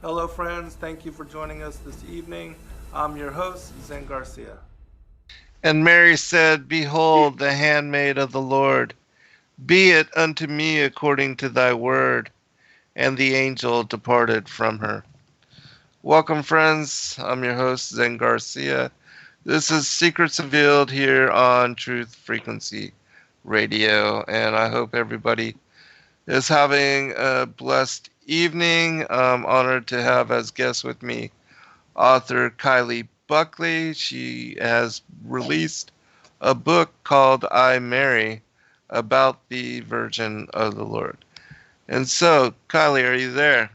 Hello, friends. Thank you for joining us this evening. I'm your host, Zen Garcia. And Mary said, Behold, the handmaid of the Lord, be it unto me according to thy word. And the angel departed from her. Welcome, friends. I'm your host, Zen Garcia. This is Secrets Revealed here on Truth Frequency Radio, and I hope everybody is having a blessed evening. I'm honored to have as guest with me author Kylee Buckley. She has released a book called I Mary about the Virgin of the Lord. And so, Kylee, are you there?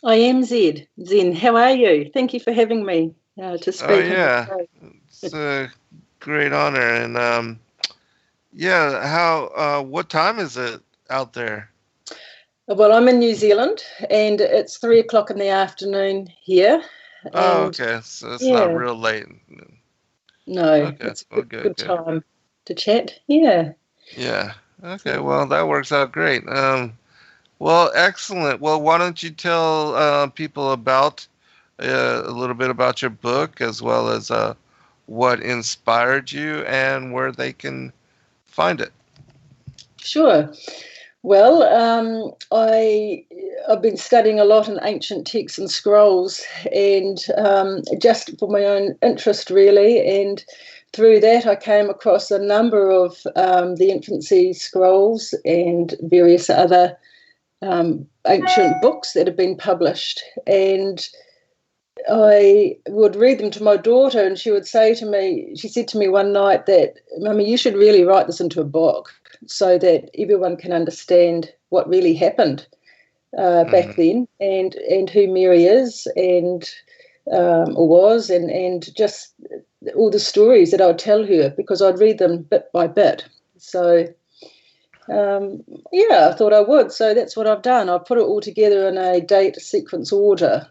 I am Zed. Zen, how are you? Thank you for having me to speak. Oh, yeah. It's a great honor. And what time is it out there? Well, I'm in New Zealand and it's 3:00 in the afternoon here. Oh, okay. So it's not real late. No, Okay. it's a good time to chat. Yeah. Yeah. Okay. Well, that works out great. Well, excellent. Well, why don't you tell people about a little bit about your book, as well as what inspired you and where they can find it. Sure. Well, I've been studying a lot in ancient texts and scrolls, and just for my own interest, really. And through that, I came across a number of the infancy scrolls and various other ancient books that have been published. And I would read them to my daughter, and she would say to me, she said to me one night that, Mummy, you should really write this into a book so that everyone can understand what really happened back then, and who Mary is, and or was, and just all the stories that I'd tell her, because I'd read them bit by bit. So I thought I would. So that's what I've done. I've put it all together in a date sequence order,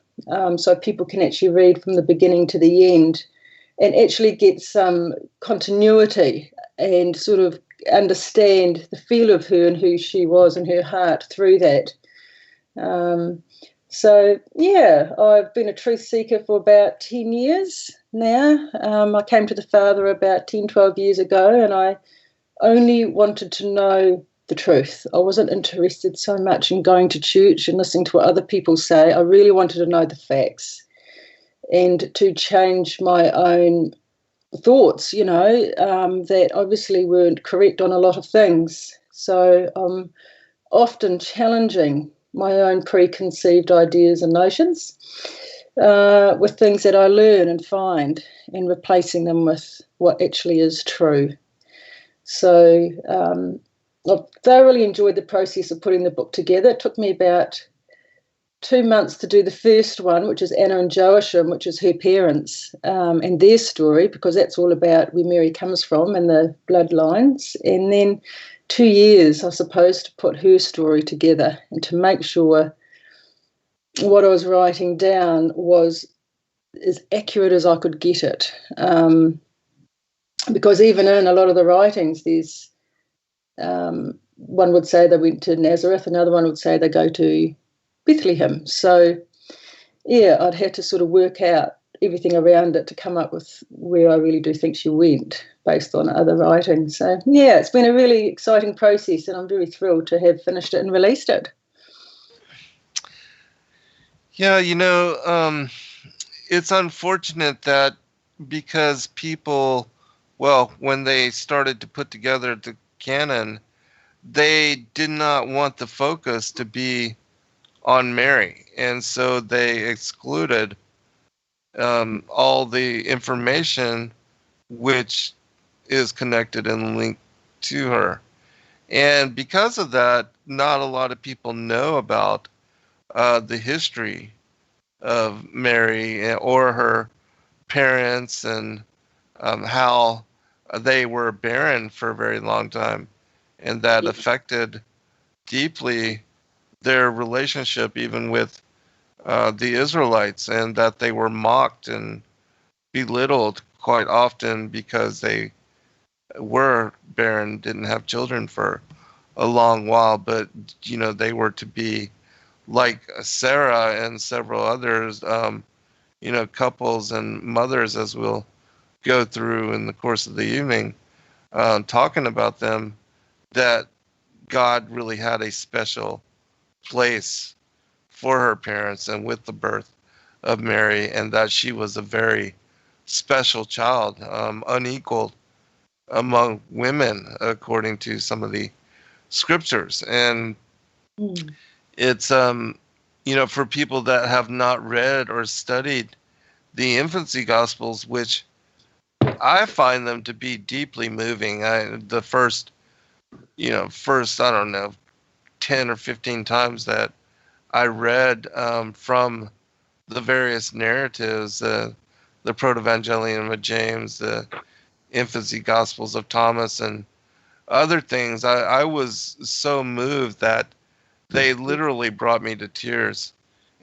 so people can actually read from the beginning to the end and actually get some continuity and sort of understand the feel of her and who she was and her heart through that. I've been a truth seeker for about 10 years now. I came to the Father about 10, 12 years ago, and I only wanted to know the truth. I wasn't interested so much in going to church and listening to what other people say. I really wanted to know the facts and to change my own thoughts, that obviously weren't correct on a lot of things. So I'm often challenging my own preconceived ideas and notions with things that I learn and find, and replacing them with what actually is true. So I've thoroughly enjoyed the process of putting the book together. It took me about 2 months to do the first one, which is Anna and Joachim, which is her parents and their story, because that's all about where Mary comes from and the bloodlines. And then 2 years, I suppose, to put her story together and to make sure what I was writing down was as accurate as I could get it. Because even in a lot of the writings, there's one would say they went to Nazareth, another one would say they go to Bethlehem. So, I'd had to sort of work out everything around it to come up with where I really do think she went based on other writings. So, it's been a really exciting process, and I'm very thrilled to have finished it and released it. Yeah, it's unfortunate that because people, when they started to put together the canon, they did not want the focus to be on Mary, and so they excluded all the information which is connected and linked to her. And because of that, not a lot of people know about the history of Mary or her parents, and how they were barren for a very long time, and that affected deeply their relationship even with the Israelites, and that they were mocked and belittled quite often because they were barren, didn't have children for a long while, but they were to be like Sarah and several others, couples and mothers, as we'll go through in the course of the evening, talking about them, that God really had a special place for her parents and with the birth of Mary, and that she was a very special child, unequaled among women, according to some of the scriptures. And it's, for people that have not read or studied the infancy gospels, which I find them to be deeply moving. The first, I don't know, 10 or 15 times that I read from the various narratives, the Protevangelium of James, the infancy gospels of Thomas, and other things, I was so moved that they literally brought me to tears.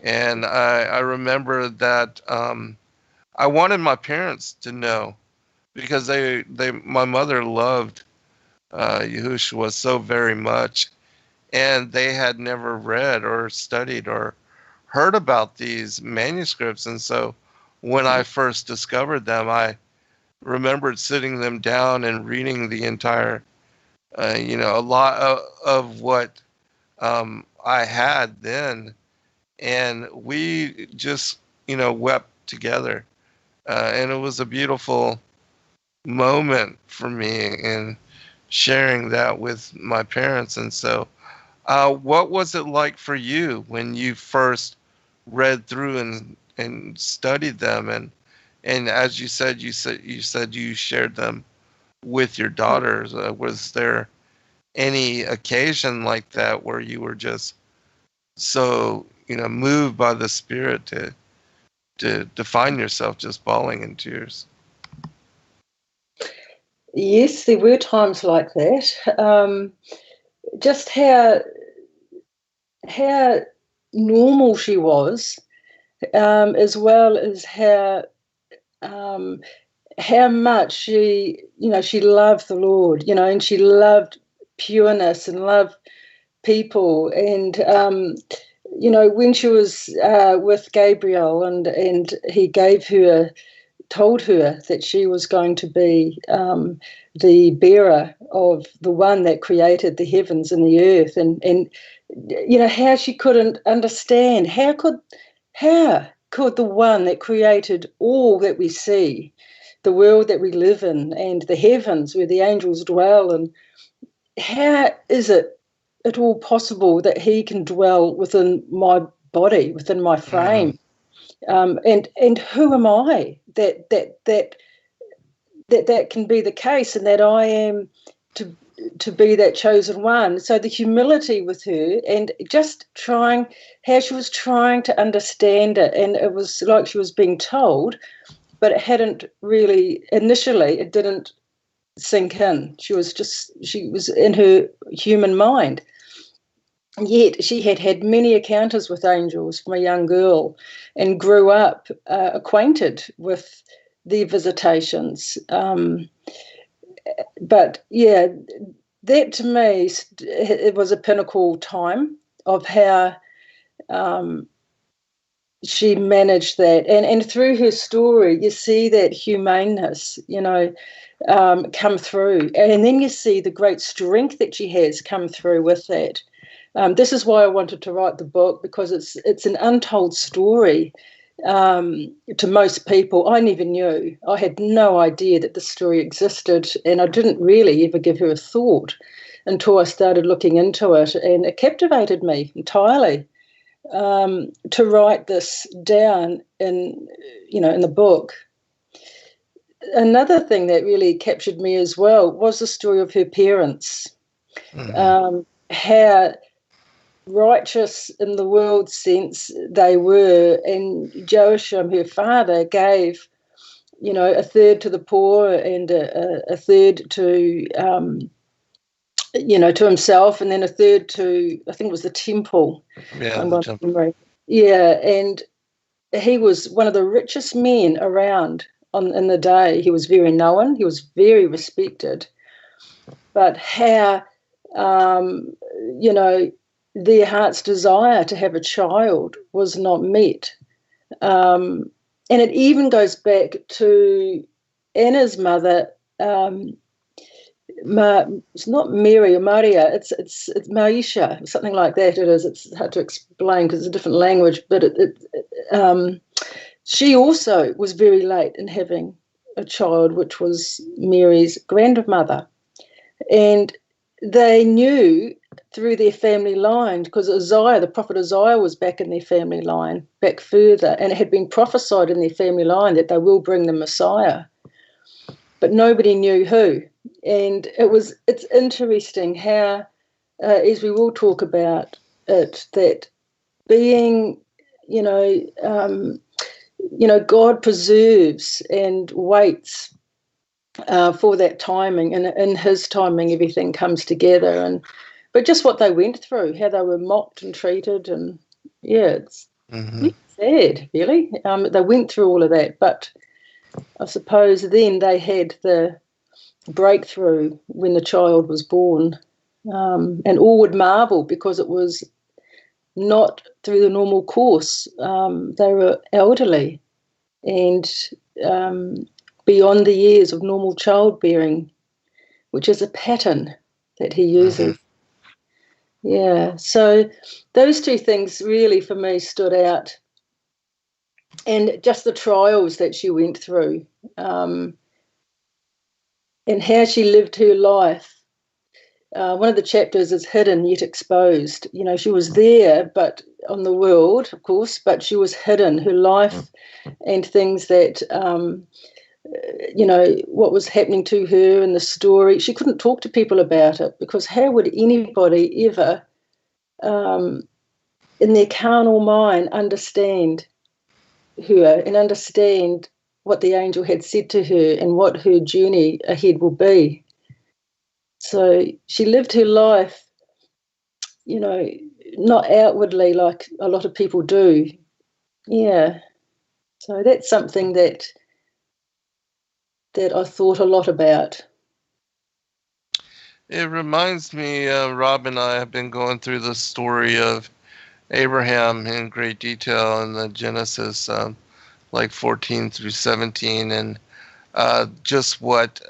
And I remember that I wanted my parents to know, because my mother loved Yahusha so very much, and they had never read or studied or heard about these manuscripts. And so when I first discovered them, I remembered sitting them down and reading the entire, a lot of what I had then. And we just, wept together. And it was a beautiful moment for me in sharing that with my parents. And so, what was it like for you when you first read through and studied them? And as you said you shared them with your daughters. Was there any occasion like that where you were just so, moved by the Spirit to find yourself just bawling in tears? Yes, there were times like that. Just how normal she was, as well as how much she loved the Lord, and she loved pureness and loved people. And when she was with Gabriel, and he told her that she was going to be the bearer of the one that created the heavens and the earth, and how she couldn't understand how could the one that created all that we see, the world that we live in, and the heavens where the angels dwell, and how is it at all possible that he can dwell within my body, within my frame? And who am I that can be the case, and that I am to be that chosen one? So the humility with her, and just how she was trying to understand it, and it was like she was being told, but it hadn't really, initially, it didn't sink in. She was in her human mind. Yet she had had many encounters with angels from a young girl, and grew up acquainted with their visitations. But yeah, that to me, it was a pinnacle time of how she managed that. And through her story, you see that humaneness, come through. And then you see the great strength that she has come through with that. This is why I wanted to write the book, because it's an untold story to most people. I never knew. I had no idea that this story existed, and I didn't really ever give her a thought until I started looking into it, and it captivated me entirely to write this down in the book. Another thing that really captured me as well was the story of her parents, how righteous in the world sense they were, and Joachim, her father, gave a third to the poor, and a third to to himself, and then a third to, I think it was the temple. Yeah, and he was one of the richest men around in the day. He was very known, he was very respected, but how their heart's desire to have a child was not met. And it even goes back to Anna's mother. It's not Mary or Maria. It's Maisha, something like that. It is. It's hard to explain because it's a different language. But she also was very late in having a child, which was Mary's grandmother, and they knew through their family line, because Isaiah, the prophet Isaiah, was back in their family line, back further, and it had been prophesied in their family line that they will bring the Messiah, but nobody knew who. And it's interesting how, as we will talk about it, that being, God preserves and waits for that timing, and in His timing, everything comes together. But just what they went through, how they were mocked and treated, and it's really sad, really. They went through all of that, but I suppose then they had the breakthrough when the child was born, and all would marvel because it was not through the normal course. They were elderly and beyond the years of normal childbearing, which is a pattern that He uses. Yeah, so those two things really for me stood out, and just the trials that she went through, and how she lived her life. One of the chapters is hidden yet exposed. She was there, but on the world, of course, but she was hidden. Her life and things that, what was happening to her in the story. She couldn't talk to people about it because how would anybody ever, in their carnal mind, understand her and understand what the angel had said to her and what her journey ahead will be. So she lived her life, not outwardly like a lot of people do. Yeah. So that's something that I thought a lot about. It reminds me, Rob and I have been going through the story of Abraham in great detail in the Genesis, like 14 through 17, and just what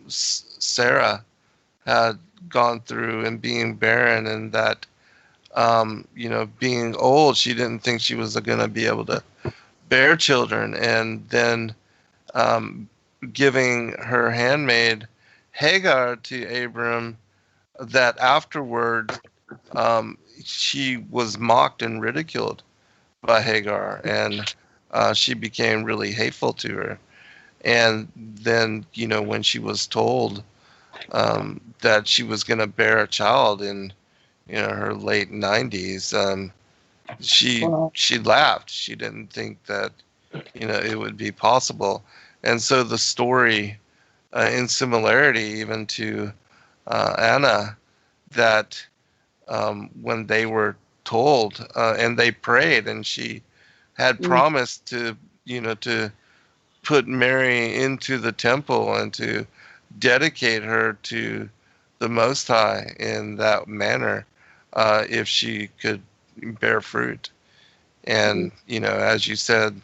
Sarah had gone through and being barren, and that, being old, she didn't think she was going to be able to bear children, and then giving her handmaid Hagar to Abram, that afterward she was mocked and ridiculed by Hagar, and she became really hateful to her. And then, when she was told that she was going to bear a child in, her late 90s, she laughed. She didn't think that, it would be possible. And so the story, in similarity even to Anna, that when they were told and they prayed, and she had promised to put Mary into the temple and to dedicate her to the Most High in that manner, if she could bear fruit. And as you said,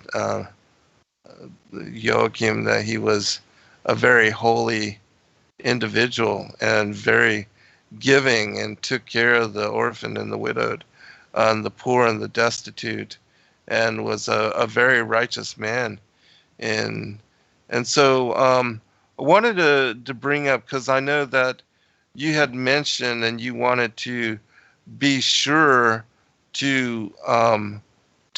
Joachim, that he was a very holy individual and very giving, and took care of the orphan and the widowed, and the poor and the destitute, and was a very righteous man. And so I wanted to bring up, because I know that you had mentioned and you wanted to be sure to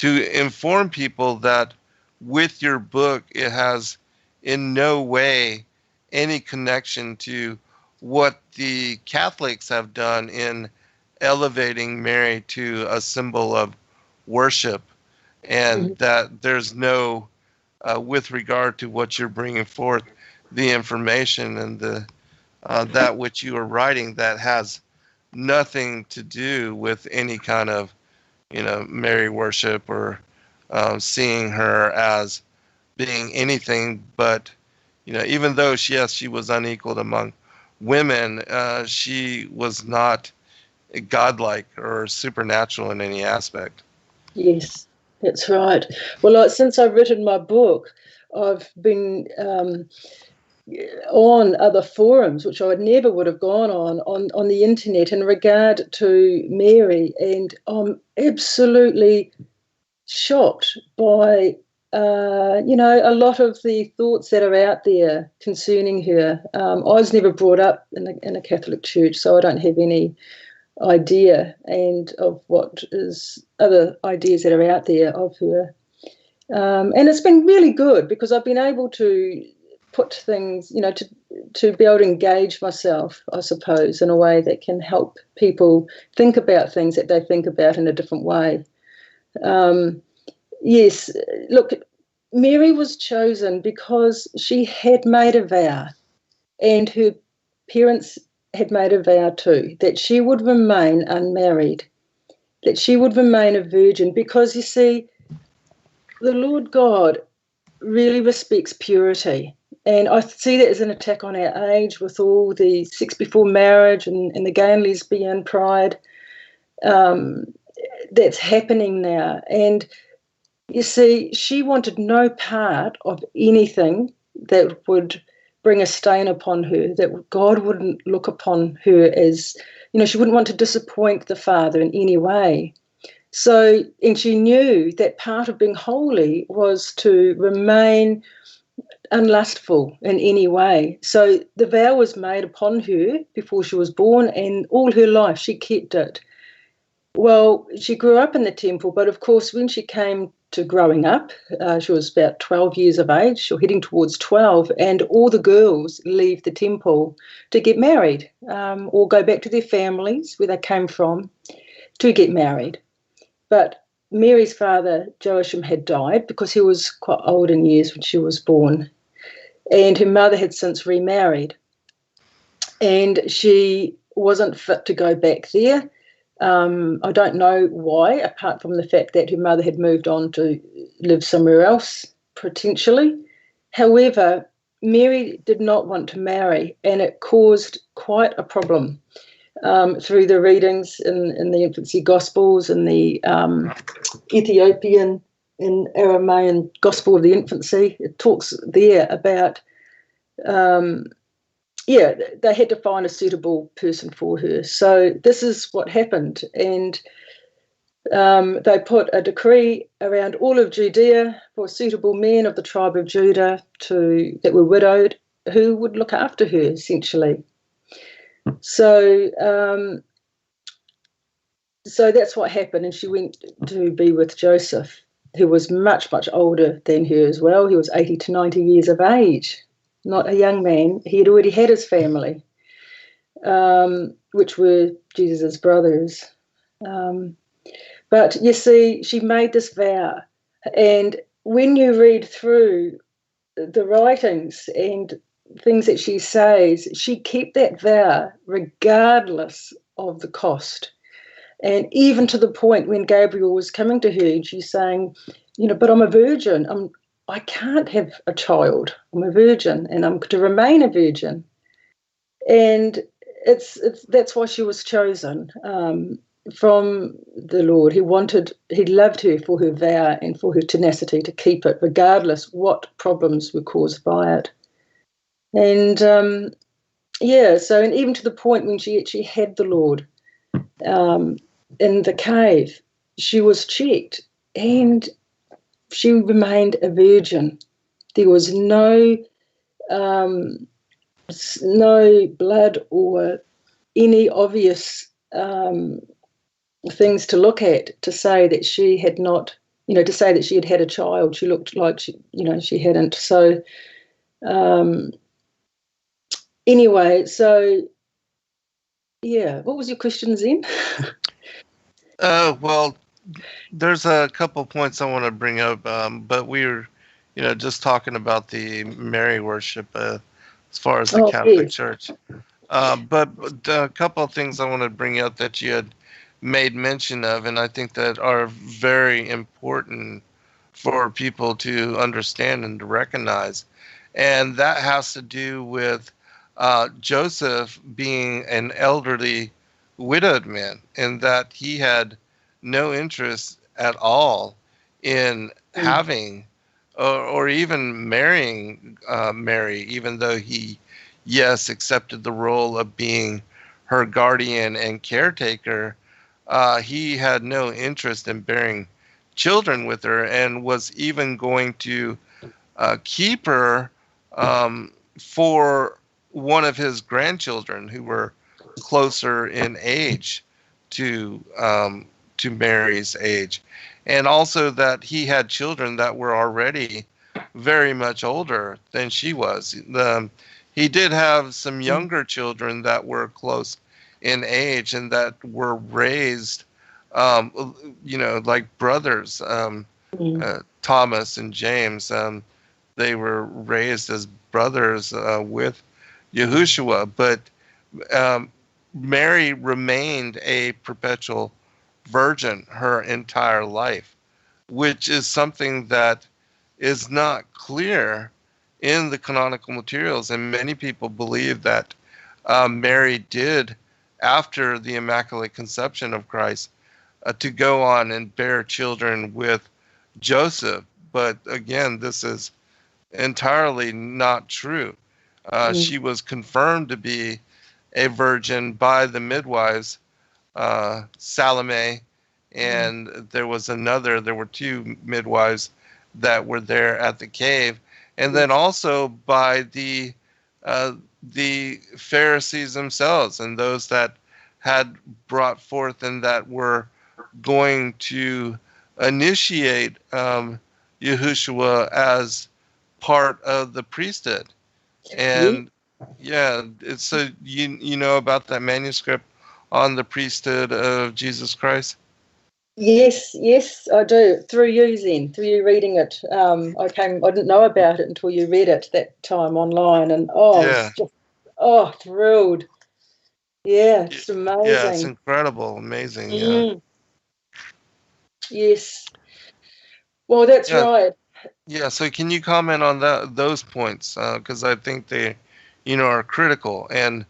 inform people that with your book, it has in no way any connection to what the Catholics have done in elevating Mary to a symbol of worship, and that there's no, with regard to what you're bringing forth, the information and the that which you are writing, that has nothing to do with any kind of, Mary worship, or seeing her as being anything but, even though she was unequaled among women, she was not godlike or supernatural in any aspect. Yes, that's right. Well, since I've written my book, I've been on other forums, which I never would have gone on the internet in regard to Mary, and I'm absolutely shocked by a lot of the thoughts that are out there concerning her. I was never brought up in a Catholic church, so I don't have any idea and of what is other ideas that are out there of her. And it's been really good because I've been able to put things, to be able to engage myself, I suppose, in a way that can help people think about things that they think about in a different way. Yes, look, Mary was chosen because she had made a vow, and her parents had made a vow too, that she would remain unmarried, that she would remain a virgin, because you see, the Lord God really respects purity. And I see that as an attack on our age with all the sex before marriage and the gay and lesbian pride that's happening now. And you see, she wanted no part of anything that would bring a stain upon her, that God wouldn't look upon her as, she wouldn't want to disappoint the Father in any way. So, and she knew that part of being holy was to remain unlustful in any way. So the vow was made upon her before she was born, and all her life she kept it. Well, she grew up in the temple, but of course when she came to growing up, she was about 12 years of age, or heading towards 12, and all the girls leave the temple to get married or go back to their families where they came from to get married. But Mary's father, Joachim, had died because he was quite old in years when she was born, and her mother had since remarried, and she wasn't fit to go back there. I don't know why, apart from the fact that her mother had moved on to live somewhere else, potentially. However, Mary did not want to marry, and it caused quite a problem through the readings in the infancy Gospels and the Ethiopian and Aramaean Gospel of the Infancy. It talks there about they had to find a suitable person for her. So this is what happened. And they put a decree around all of Judea for suitable men of the tribe of Judah that were widowed who would look after her, essentially. So that's what happened. And she went to be with Joseph, who was much, much older than her as well. He was 80 to 90 years of age. Not a young man. He had already had his family, which were Jesus' brothers. But you see, she made this vow. And when you read through the writings and things that she says, she kept that vow regardless of the cost. And even to the point when Gabriel was coming to her and she's saying, but I'm a virgin. I can't have a child. I'm a virgin, and I'm to remain a virgin. And that's why she was chosen from the Lord. He loved her for her vow and for her tenacity to keep it, regardless what problems were caused by it. And and even to the point when she actually had the Lord in the cave, she was checked, and she remained a virgin. There was no blood or any obvious things to look at to say that she had not, to say that she had had a child. She looked like she hadn't. So anyway, what was your question, Zen? Well, there's a couple points I want to bring up, but we were, just talking about the Mary worship as far as the Catholic Church. But a couple of things I want to bring up that you had made mention of, and I think that are very important for people to understand and to recognize. And that has to do with Joseph being an elderly widowed men, and that he had no interest at all in having or even marrying Mary, even though he, yes, accepted the role of being her guardian and caretaker. He had no interest in bearing children with her, and was even going to keep her for one of his grandchildren who were closer in age to Mary's age, and also that he had children that were already very much older than she was. He did have some younger children that were close in age and that were raised, like brothers, Thomas and James. They were raised as brothers with Yahushua, but Mary remained a perpetual virgin her entire life, which is something that is not clear in the canonical materials. And many people believe that Mary did, after the Immaculate Conception of Christ, to go on and bear children with Joseph. But again, this is entirely not true. She was confirmed to be a virgin by the midwives, Salome, and there were two midwives that were there at the cave, and then also by the Pharisees themselves, and those that had brought forth and that were going to initiate Yahushua as part of the priesthood. And so you know about that manuscript on the priesthood of Jesus Christ? Yes, I do. Through you, Zen, through you reading it. I didn't know about it until you read it that time online, and I was just thrilled. Yeah, it's amazing. Yeah, it's incredible, amazing. Yeah. Yes. Well, that's right. Yeah. So, can you comment on those points? Because I think they, are critical, and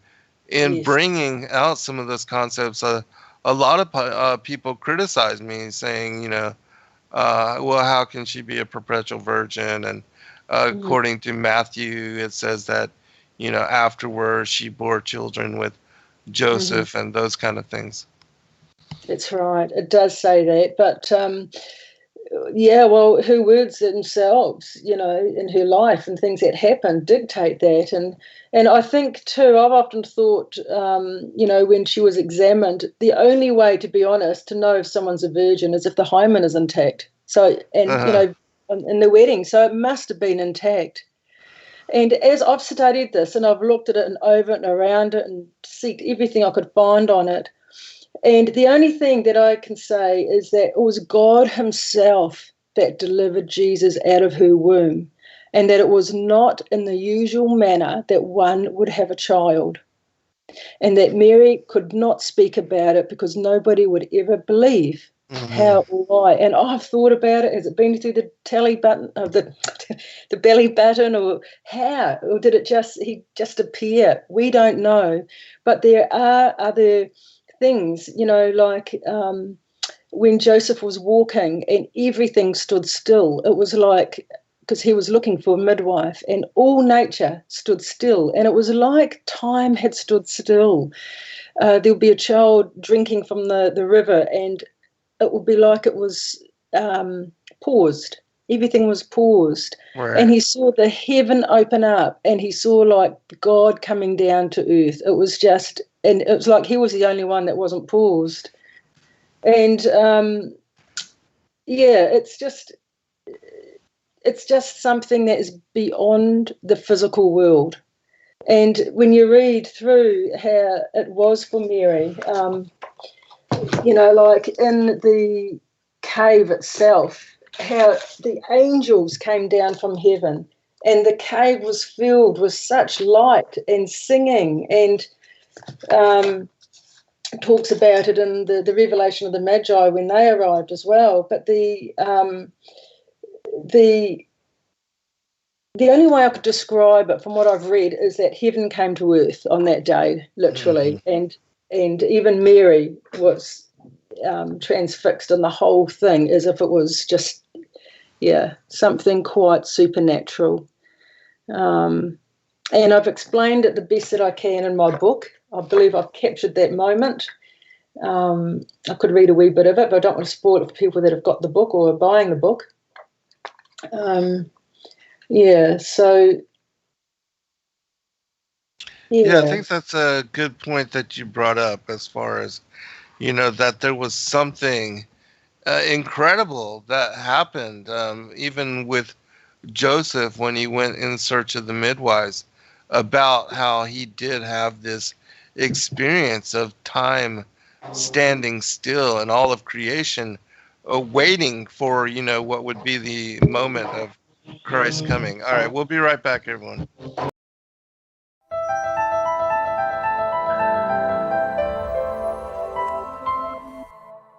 in bringing out some of those concepts, a lot of people criticize me, saying, well, how can she be a perpetual virgin? And according to Matthew, it says that, afterwards she bore children with Joseph and those kind of things. That's right. It does say that, but her words themselves, in her life and things that happen dictate that. And I think too, I've often thought, when she was examined, the only way, to be honest, to know if someone's a virgin is if the hymen is intact. So, in the wedding, so it must have been intact. And as I've studied this and I've looked at it and over and around it and seeked everything I could find on it, and the only thing that I can say is that it was God himself that delivered Jesus out of her womb, and that it was not in the usual manner that one would have a child, and that Mary could not speak about it because nobody would ever believe how or why. And I've thought about it. Has it been through the belly button, or how? Or did he just appear? We don't know. But there are other things, like when Joseph was walking and everything stood still. It was like, because he was looking for a midwife, and all nature stood still, and it was like time had stood still. There would be a child drinking from the river, and it would be like it was paused. Everything was paused. Right. And he saw the heaven open up, and he saw like God coming down to earth. It was just, and it was like he was the only one that wasn't paused. And it's just something that is beyond the physical world. And when you read through how it was for Mary, like in the cave itself, how the angels came down from heaven, and the cave was filled with such light and singing, and talks about it in the revelation of the Magi when they arrived as well. But the only way I could describe it from what I've read is that heaven came to earth on that day, literally. And And even Mary was transfixed in the whole thing as if it was just, something quite supernatural. And I've explained it the best that I can in my book. I believe I've captured that moment. I could read a wee bit of it, but I don't want to spoil it for people that have got the book or are buying the book. I think that's a good point that you brought up, as far as, that there was something incredible that happened, even with Joseph when he went in search of the midwives, about how he did have this experience of time standing still and all of creation waiting for, what would be the moment of Christ coming. All right, we'll be right back, everyone.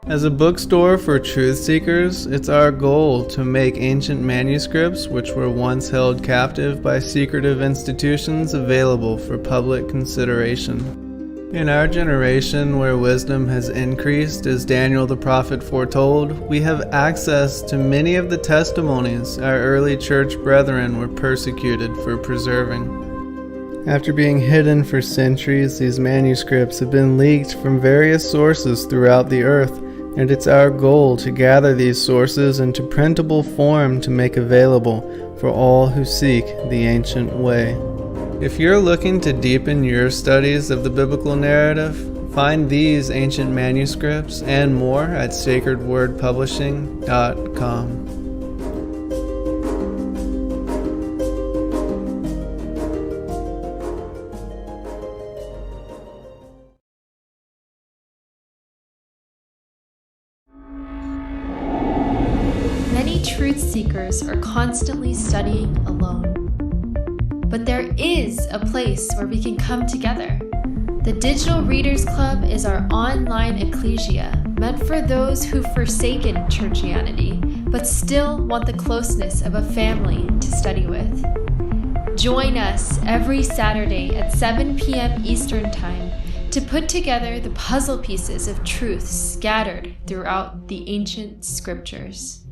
As a bookstore for truth seekers, it's our goal to make ancient manuscripts which were once held captive by secretive institutions available for public consideration. In our generation, where wisdom has increased, as Daniel the prophet foretold, we have access to many of the testimonies our early church brethren were persecuted for preserving. After being hidden for centuries, these manuscripts have been leaked from various sources throughout the earth, and it's our goal to gather these sources into printable form to make available for all who seek the ancient way. If you're looking to deepen your studies of the biblical narrative, find these ancient manuscripts and more at sacredwordpublishing.com. Many truth seekers are constantly studying alone. But there is a place where we can come together. The Digital Readers Club is our online ecclesia meant for those who've forsaken churchianity but still want the closeness of a family to study with. Join us every Saturday at 7 p.m. Eastern Time to put together the puzzle pieces of truth scattered throughout the ancient scriptures.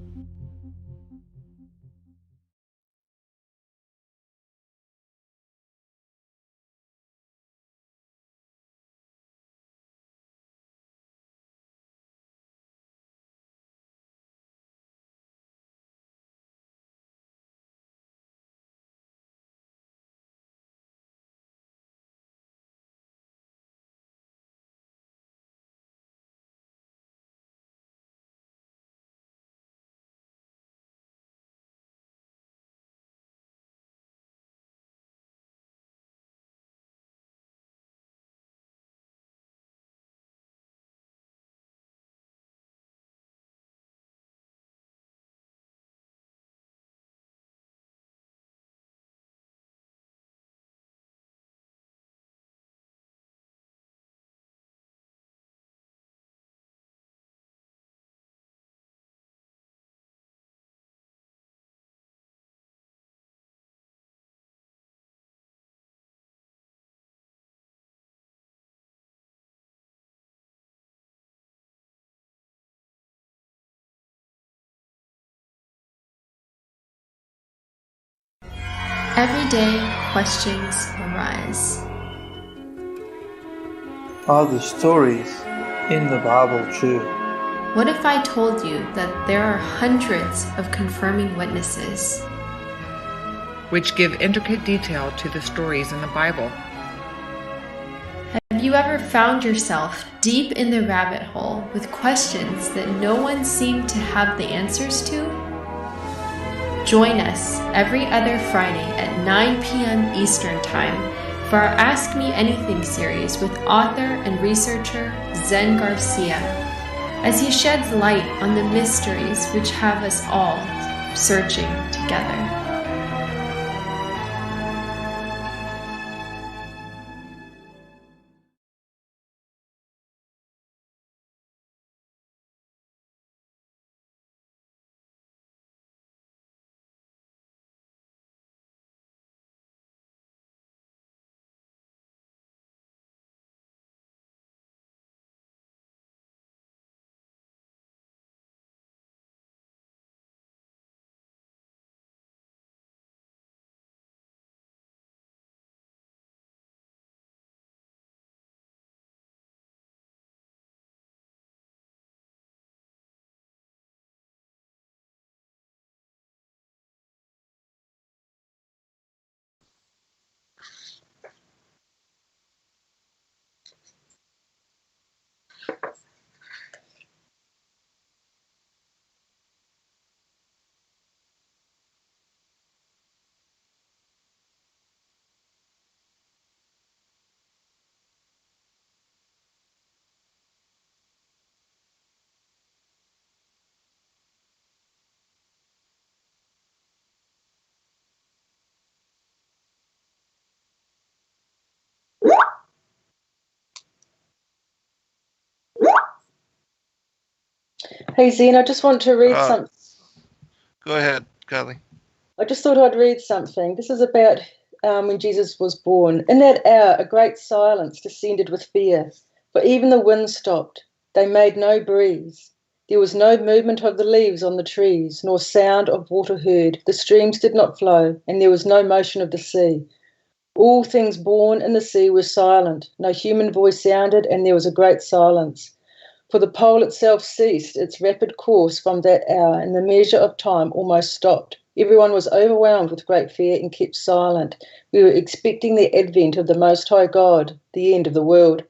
Everyday questions arise. Are the stories in the Bible true? What if I told you that there are hundreds of confirming witnesses? Which give intricate detail to the stories in the Bible. Have you ever found yourself deep in the rabbit hole with questions that no one seemed to have the answers to? Join us every other Friday at 9 p.m. Eastern Time for our Ask Me Anything series with author and researcher Zen Garcia, as he sheds light on the mysteries which have us all searching together. Hey Zen, I just want to read Uh, something. Go ahead, Kylee. I just thought I'd read something. This is about when Jesus was born. In that hour, a great silence descended with fear, for even the wind stopped. They made no breeze. There was no movement of the leaves on the trees, nor sound of water heard. The streams did not flow, and there was no motion of the sea. All things born in the sea were silent. No human voice sounded, and there was a great silence. For the pole itself ceased its rapid course from that hour, and the measure of time almost stopped. Everyone was overwhelmed with great fear and kept silent. We were expecting the advent of the Most High God, the end of the world.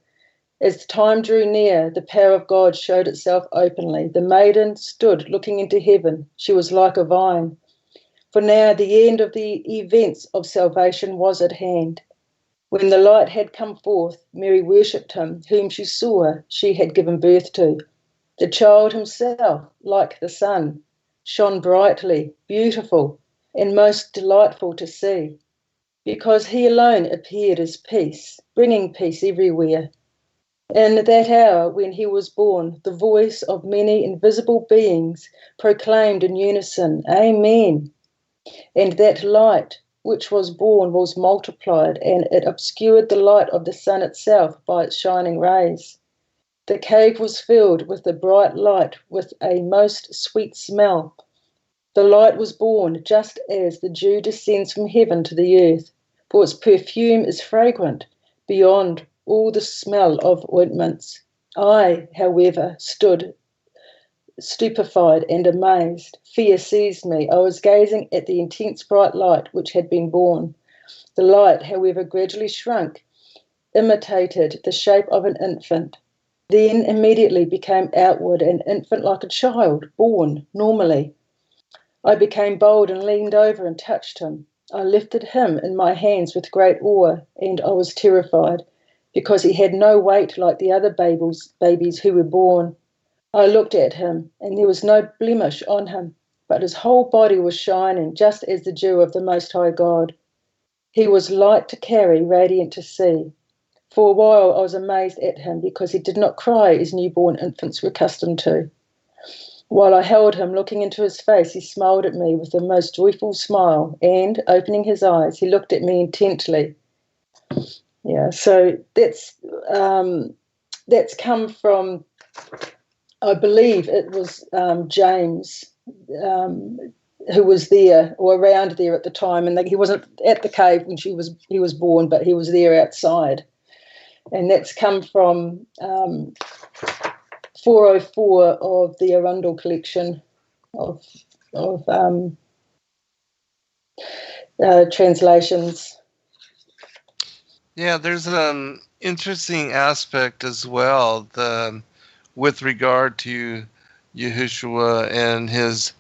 As the time drew near, the power of God showed itself openly. The maiden stood looking into heaven. She was like a vine. For now the end of the events of salvation was at hand. When the light had come forth, Mary worshipped him, whom she saw she had given birth to. The child himself, like the sun, shone brightly, beautiful, and most delightful to see, because he alone appeared as peace, bringing peace everywhere. In that hour when he was born, the voice of many invisible beings proclaimed in unison, Amen. And that light which was born was multiplied, and it obscured the light of the sun itself by its shining rays. The cave was filled with the bright light with a most sweet smell. The light was born just as the dew descends from heaven to the earth, for its perfume is fragrant beyond all the smell of ointments. I, however, stood stupefied and amazed. Fear seized me. I was gazing at the intense bright light which had been born. The light, however, gradually shrunk, imitated the shape of an infant, then immediately became outward an infant like a child, born normally. I became bold and leaned over and touched him. I lifted him in my hands with great awe, and I was terrified, because he had no weight like the other babies who were born. I looked at him, and there was no blemish on him, but his whole body was shining, just as the dew of the Most High God. He was light to carry, radiant to see. For a while I was amazed at him, because he did not cry as newborn infants were accustomed to. While I held him, looking into his face, he smiled at me with the most joyful smile, and, opening his eyes, he looked at me intently. Yeah, so that's come from, I believe it was James, who was there or around there at the time, and he wasn't at the cave when he was born, but he was there outside, and that's come from 404 of the Arundel collection of translations. Yeah, there's an interesting aspect as well, with regard to Yahushua and his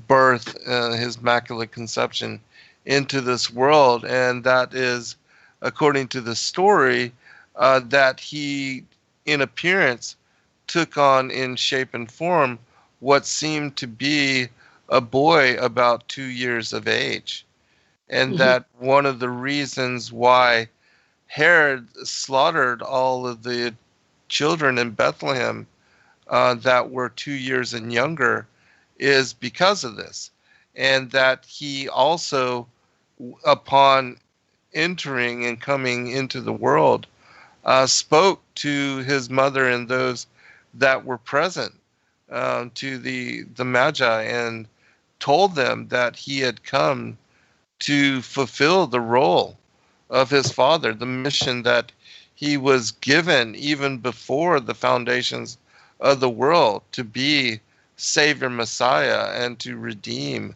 birth, his immaculate conception into this world, and that is, according to the story, that he, in appearance, took on in shape and form what seemed to be a boy about 2 years of age, and that one of the reasons why Herod slaughtered all of the children in Bethlehem that were 2 years and younger is because of this. And that he also, upon entering and coming into the world, spoke to his mother and those that were present, to the Magi, and told them that he had come to fulfill the role of his father, the mission that he was given even before the foundations of the world, to be Savior Messiah and to redeem,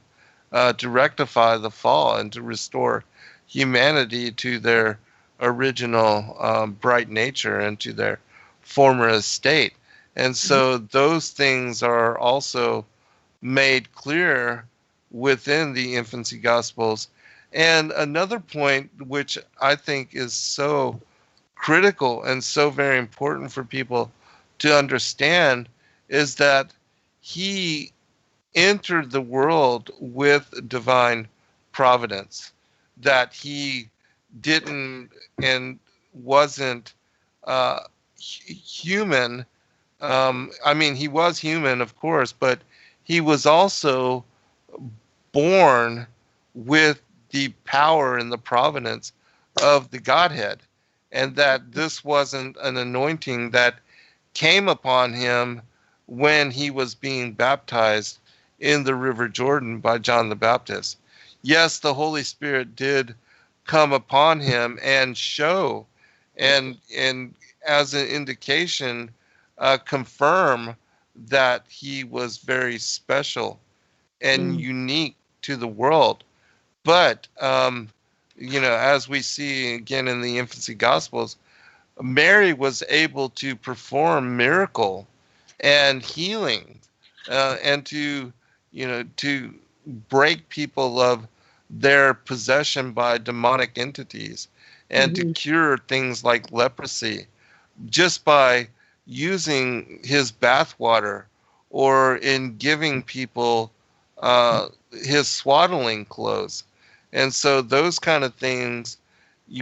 to rectify the fall and to restore humanity to their original bright nature and to their former estate. And so those things are also made clear within the infancy gospels. And another point, which I think is so critical and so very important for people to understand, is that he entered the world with divine providence, that he didn't and wasn't human I mean, he was human, of course, but he was also born with the power and the providence of the Godhead, and that this wasn't an anointing that came upon him when he was being baptized in the River Jordan by John the Baptist. Yes, the Holy Spirit did come upon him and show and as an indication confirm that he was very special and unique to the world. But as we see again in the infancy gospels, Mary was able to perform miracle and healing, and to break people of their possession by demonic entities, and to cure things like leprosy just by using his bathwater, or in giving people his swaddling clothes. And so those kind of things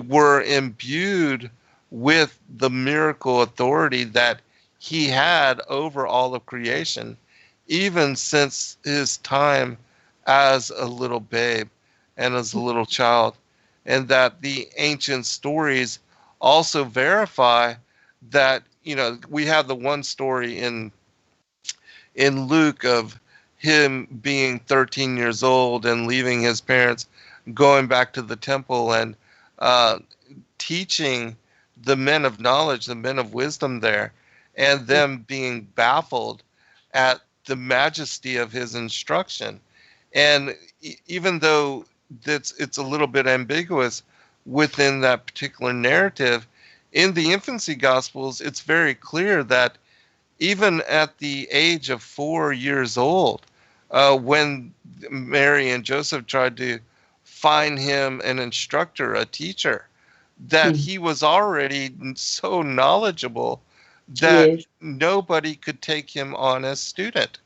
were imbued with the miracle authority that he had over all of creation, even since his time as a little babe and as a little child. And that the ancient stories also verify that, we have the one story in Luke of him being 13 years old and leaving his parents, going back to the temple and teaching the men of knowledge, the men of wisdom there, and them being baffled at the majesty of his instruction. And even though it's a little bit ambiguous within that particular narrative, in the infancy gospels, it's very clear that even at the age of 4 years old, when Mary and Joseph tried to find him an instructor, a teacher, that he was already so knowledgeable that nobody could take him on as student.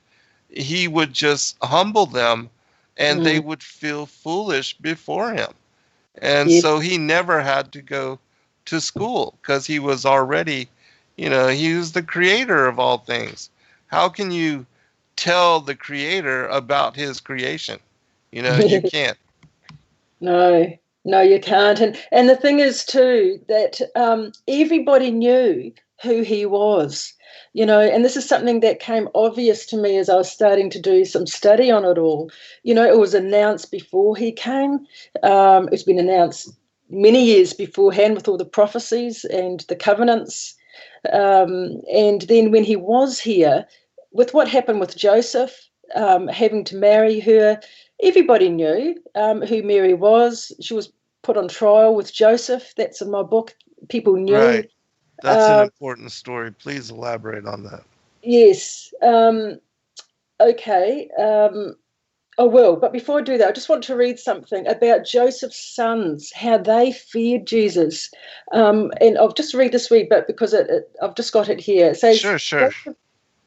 He would just humble them, and they would feel foolish before him. And so he never had to go to school, because he was already, he was the creator of all things. How can you tell the creator about his creation? You can't. No, you can't. And the thing is too that everybody knew who he was, and this is something that came obvious to me as I was starting to do some study on it all. It was announced before he came. It's been announced many years beforehand with all the prophecies and the covenants. And then when he was here, with what happened with Joseph, having to marry her, everybody knew who Mary was. She was put on trial with Joseph. That's in my book. People knew. Right. That's an important story. Please elaborate on that. Yes. Okay. I will. But before I do that, I just want to read something about Joseph's sons, how they feared Jesus. And I'll just read this wee bit because I've just got it here. It says, Sure.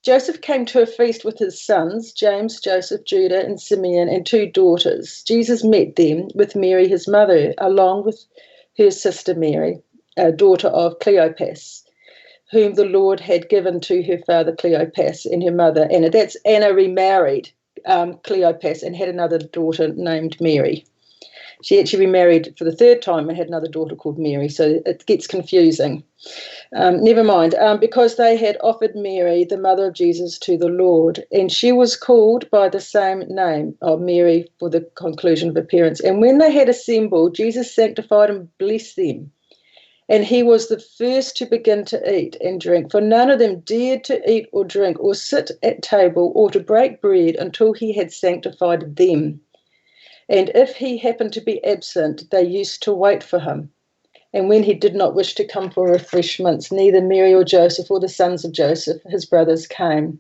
Joseph came to a feast with his sons, James, Joseph, Judah, and Simeon, and 2 daughters. Jesus met them with Mary, his mother, along with her sister Mary, a daughter of Cleopas, whom the Lord had given to her father Cleopas and her mother Anna. That's Anna remarried Cleopas and had another daughter named Mary. She actually remarried for the 3rd time and had another daughter called Mary, so it gets confusing. Never mind, because they had offered Mary, the mother of Jesus, to the Lord, and she was called by the same name of Mary for the conclusion of her parents. And when they had assembled, Jesus sanctified and blessed them. And he was the first to begin to eat and drink, for none of them dared to eat or drink or sit at table or to break bread until he had sanctified them. And if he happened to be absent, they used to wait for him. And when he did not wish to come for refreshments, neither Mary or Joseph or the sons of Joseph, his brothers, came.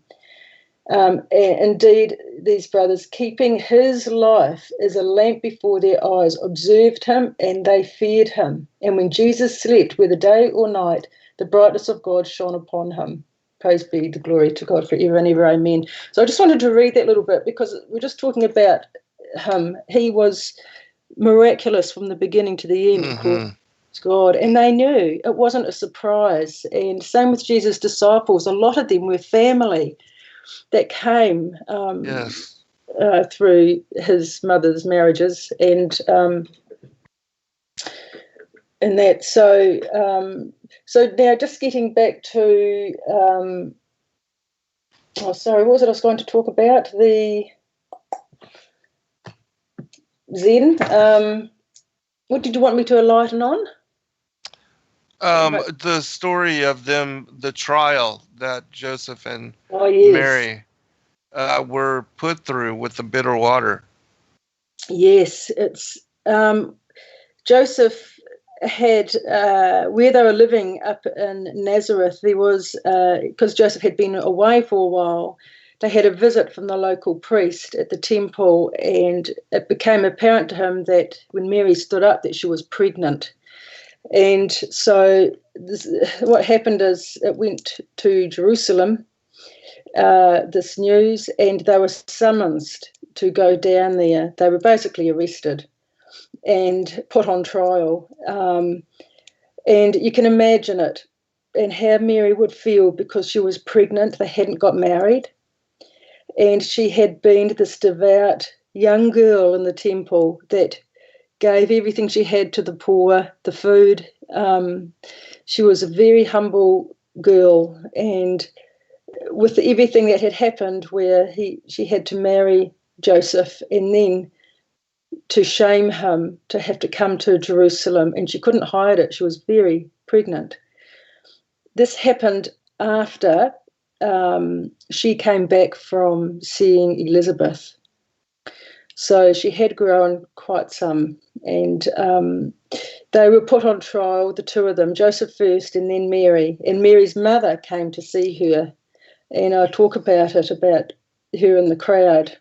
And indeed, these brothers, keeping his life as a lamp before their eyes, observed him, and they feared him. And when Jesus slept, whether day or night, the brightness of God shone upon him. Praise be the glory to God forever and ever. Amen. So I just wanted to read that little bit because we're just talking about him. He was miraculous from the beginning to the end, of course. God, and they knew it wasn't a surprise. And same with Jesus' disciples. A lot of them were family that came Yes. through his mother's marriages, and that. So now, just getting back to what was it I was going to talk about? The Zen. What did you want me to enlighten on? The story of them, the trial that Joseph and Yes. Mary were put through with the bitter water. Yes, it's Joseph had where they were living up in Nazareth. There was because Joseph had been away for a while. They had a visit from the local priest at the temple, and it became apparent to him that when Mary stood up, that she was pregnant. And so what happened is it went to Jerusalem, this news, and they were summoned to go down there. They were basically arrested and put on trial. And you can imagine it and how Mary would feel because she was pregnant. They hadn't got married. And she had been this devout young girl in the temple that gave everything she had to the poor, the food. She was a very humble girl, and with everything that had happened where she had to marry Joseph and then to shame him, to have to come to Jerusalem, and she couldn't hide it. She was very pregnant. This happened after she came back from seeing Elizabeth. So she had grown quite some, and they were put on trial, the two of them, Joseph first and then Mary. And Mary's mother came to see her, and I talk about her in the crowd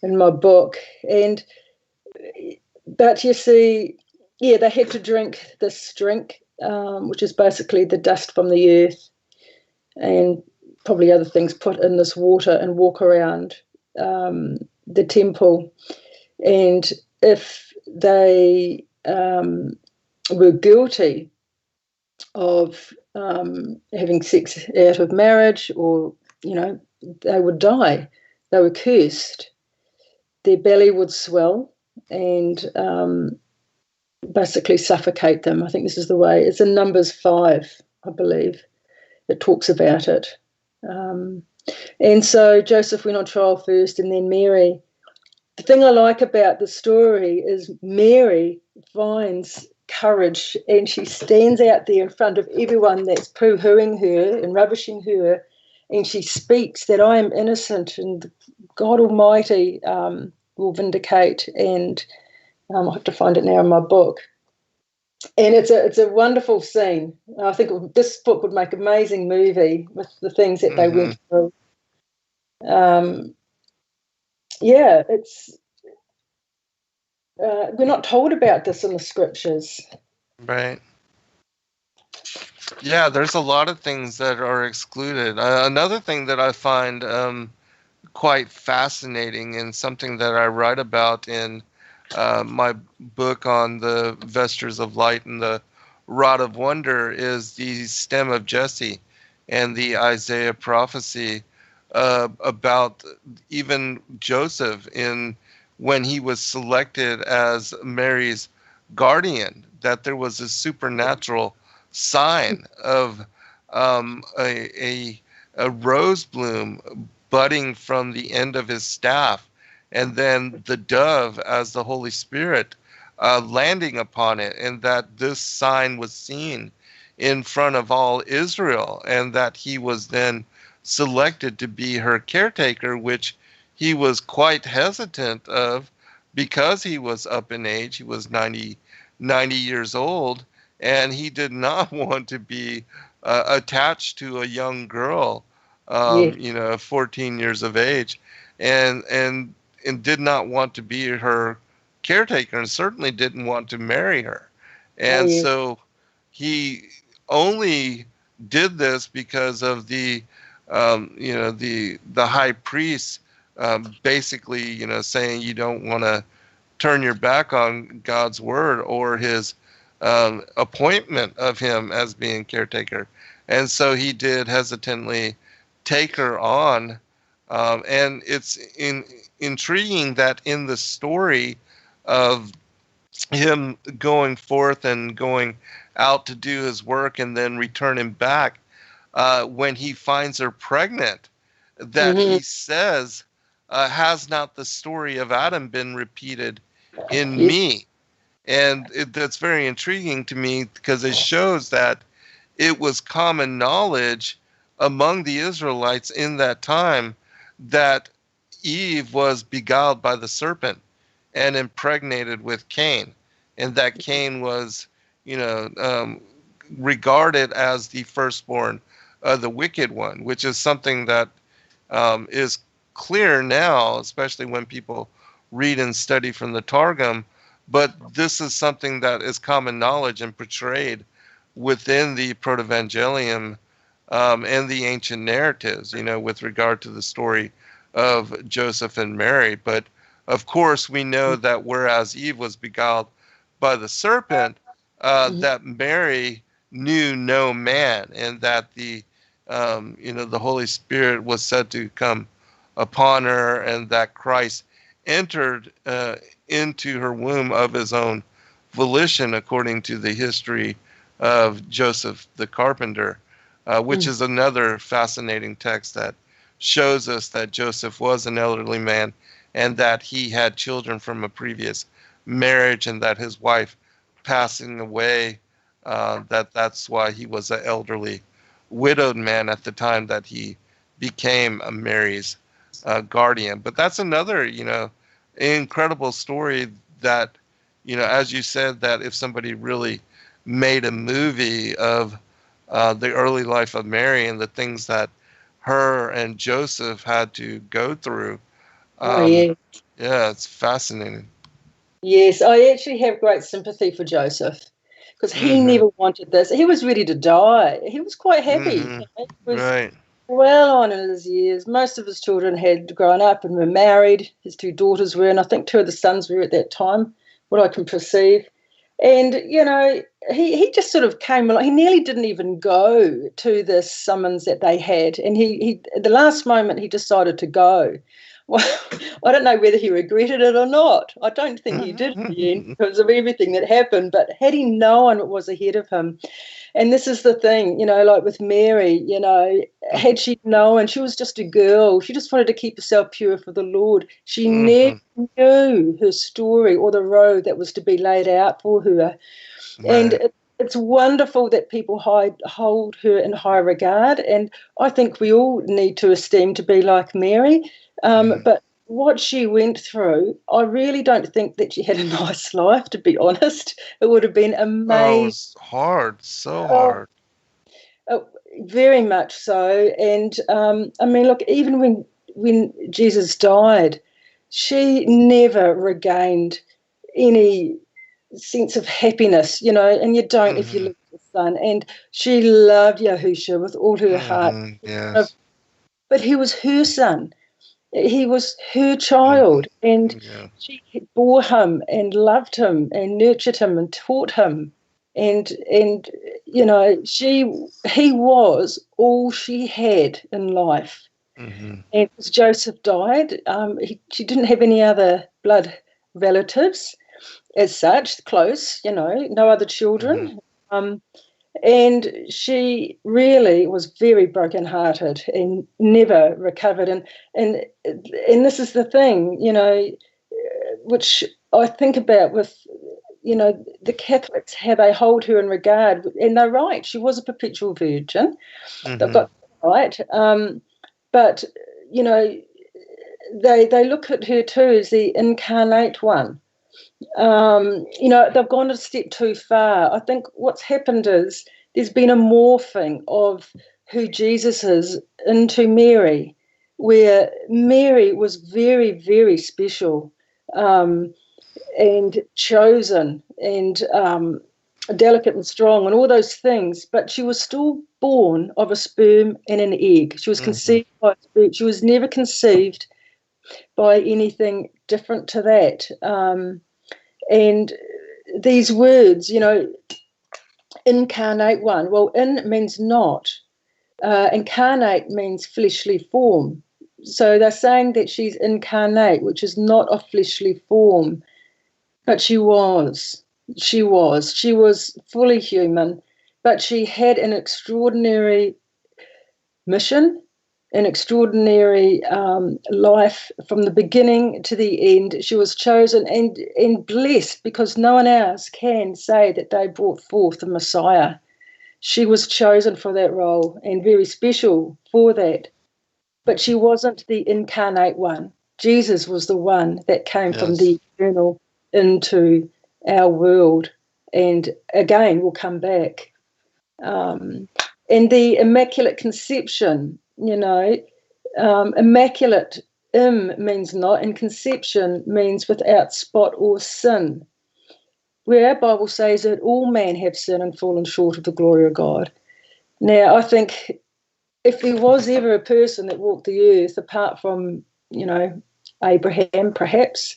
in my book. But you see, they had to drink this drink, which is basically the dust from the earth, and probably other things put in this water, and walk around the temple. And if they were guilty of having sex out of marriage, or they would die. They were cursed. Their belly would swell and basically suffocate them. I think this is the way. It's in Numbers 5, I believe. It talks about it. And so Joseph went on trial first, and then Mary. The thing I like about the story is Mary finds courage, and she stands out there in front of everyone that's poo-hooing her and rubbishing her, and she speaks that I am innocent and God Almighty will vindicate. And I'll have to find it now in my book. And it's a wonderful scene. I think this book would make an amazing movie with the things that they went through. It's we're not told about this in the scriptures. Right. Yeah, there's a lot of things that are excluded. Another thing that I find quite fascinating, and something that I write about in my book on the Vestures of Light and the Rod of Wonder, is the stem of Jesse and the Isaiah prophecy about even Joseph when he was selected as Mary's guardian, that there was a supernatural sign of a rose bloom budding from the end of his staff, and then the dove as the Holy Spirit landing upon it, and that this sign was seen in front of all Israel, and that he was then selected to be her caretaker, which he was quite hesitant of because he was up in age. He was 90 years old, and he did not want to be attached to a young girl, 14 years of age, and did not want to be her caretaker, and certainly didn't want to marry her. And so he only did this because of the high priest basically saying you don't want to turn your back on God's word or his appointment of him as being caretaker. And so he did hesitantly take her on. And it's intriguing that in the story of him going forth and going out to do his work and then returning back, when he finds her pregnant, that he says, has not the story of Adam been repeated in me? And that's very intriguing to me, because it shows that it was common knowledge among the Israelites in that time that Eve was beguiled by the serpent and impregnated with Cain, and that Cain was, regarded as the firstborn of the wicked one, which is something that is clear now, especially when people read and study from the Targum. But this is something that is common knowledge and portrayed within the Protevangelium and the ancient narratives, with regard to the story of Joseph and Mary. But of course, we know that whereas Eve was beguiled by the serpent, that Mary knew no man, and that the Holy Spirit was said to come upon her, and that Christ entered into her womb of his own volition, according to the history of Joseph the carpenter, which is another fascinating text that shows us that Joseph was an elderly man, and that he had children from a previous marriage, and that his wife passing away, that's why he was an elderly widowed man at the time that he became a Mary's guardian. But that's another, incredible story that, as you said, that if somebody really made a movie of the early life of Mary and the things that her and Joseph had to go through. Yeah, it's fascinating. Yes, I actually have great sympathy for Joseph, because he never wanted this. He was ready to die. He was quite happy. He was well on in his years. Most of his children had grown up and were married. His 2 daughters were, and I think 2 of the sons were at that time, what I can perceive. And, he just sort of came along. He nearly didn't even go to the summons that they had. And he at the last moment, he decided to go. Well, I don't know whether he regretted it or not. I don't think he did in the end, because of everything that happened. But had he known what was ahead of him, and this is the thing, like with Mary, had she known, she was just a girl. She just wanted to keep herself pure for the Lord. She never knew her story or the road that was to be laid out for her. And it's wonderful that people hold her in high regard. And I think we all need to esteem to be like Mary. But what she went through, I really don't think that she had a nice life, to be honest. It would have been amazing. Oh, it's hard, so hard. Very much so. And look, even when Jesus died, she never regained any sense of happiness, and you don't if you lose your son. And she loved Yahusha with all her heart. Yes. But he was her son. He was her child, and she bore him and loved him and nurtured him and taught him, and he was all she had in life. And as Joseph died, she didn't have any other blood relatives as such, close, no other children. And she really was very brokenhearted and never recovered. And this is the thing, which I think about with, the Catholics, how they hold her in regard. And they're right. She was a perpetual virgin. They've got that right. But, they look at her too as the incarnate one. They've gone a step too far. I think what's happened is there's been a morphing of who Jesus is into Mary, where Mary was very, very special and chosen and delicate and strong and all those things, but she was still born of a sperm and an egg. She was conceived by a sperm. She was never conceived by anything different to that. And these words, incarnate one. Well, in means not. Incarnate means fleshly form. So they're saying that she's incarnate, which is not a fleshly form, but she was. She was fully human, but she had an extraordinary mission, an extraordinary life from the beginning to the end. She was chosen and blessed, because no one else can say that they brought forth the Messiah. She was chosen for that role and very special for that. But she wasn't the incarnate one. Jesus was the one that came from the eternal into our world, and again will come back. And the Immaculate Conception, immaculate, means not, and conception means without spot or sin. Where our Bible says that all men have sinned and fallen short of the glory of God. Now, I think if there was ever a person that walked the earth, apart from, Abraham perhaps,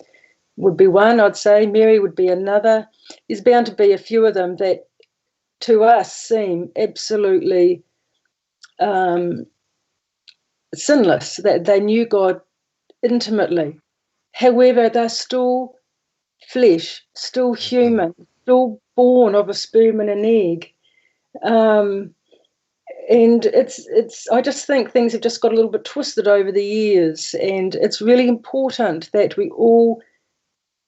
would be one, I'd say. Mary would be another. There's bound to be a few of them that to us seem absolutely sinless, that they knew God intimately. However, they're still flesh, still human, still born of a sperm and an egg. And it's. I just think things have just got a little bit twisted over the years, and it's really important that we all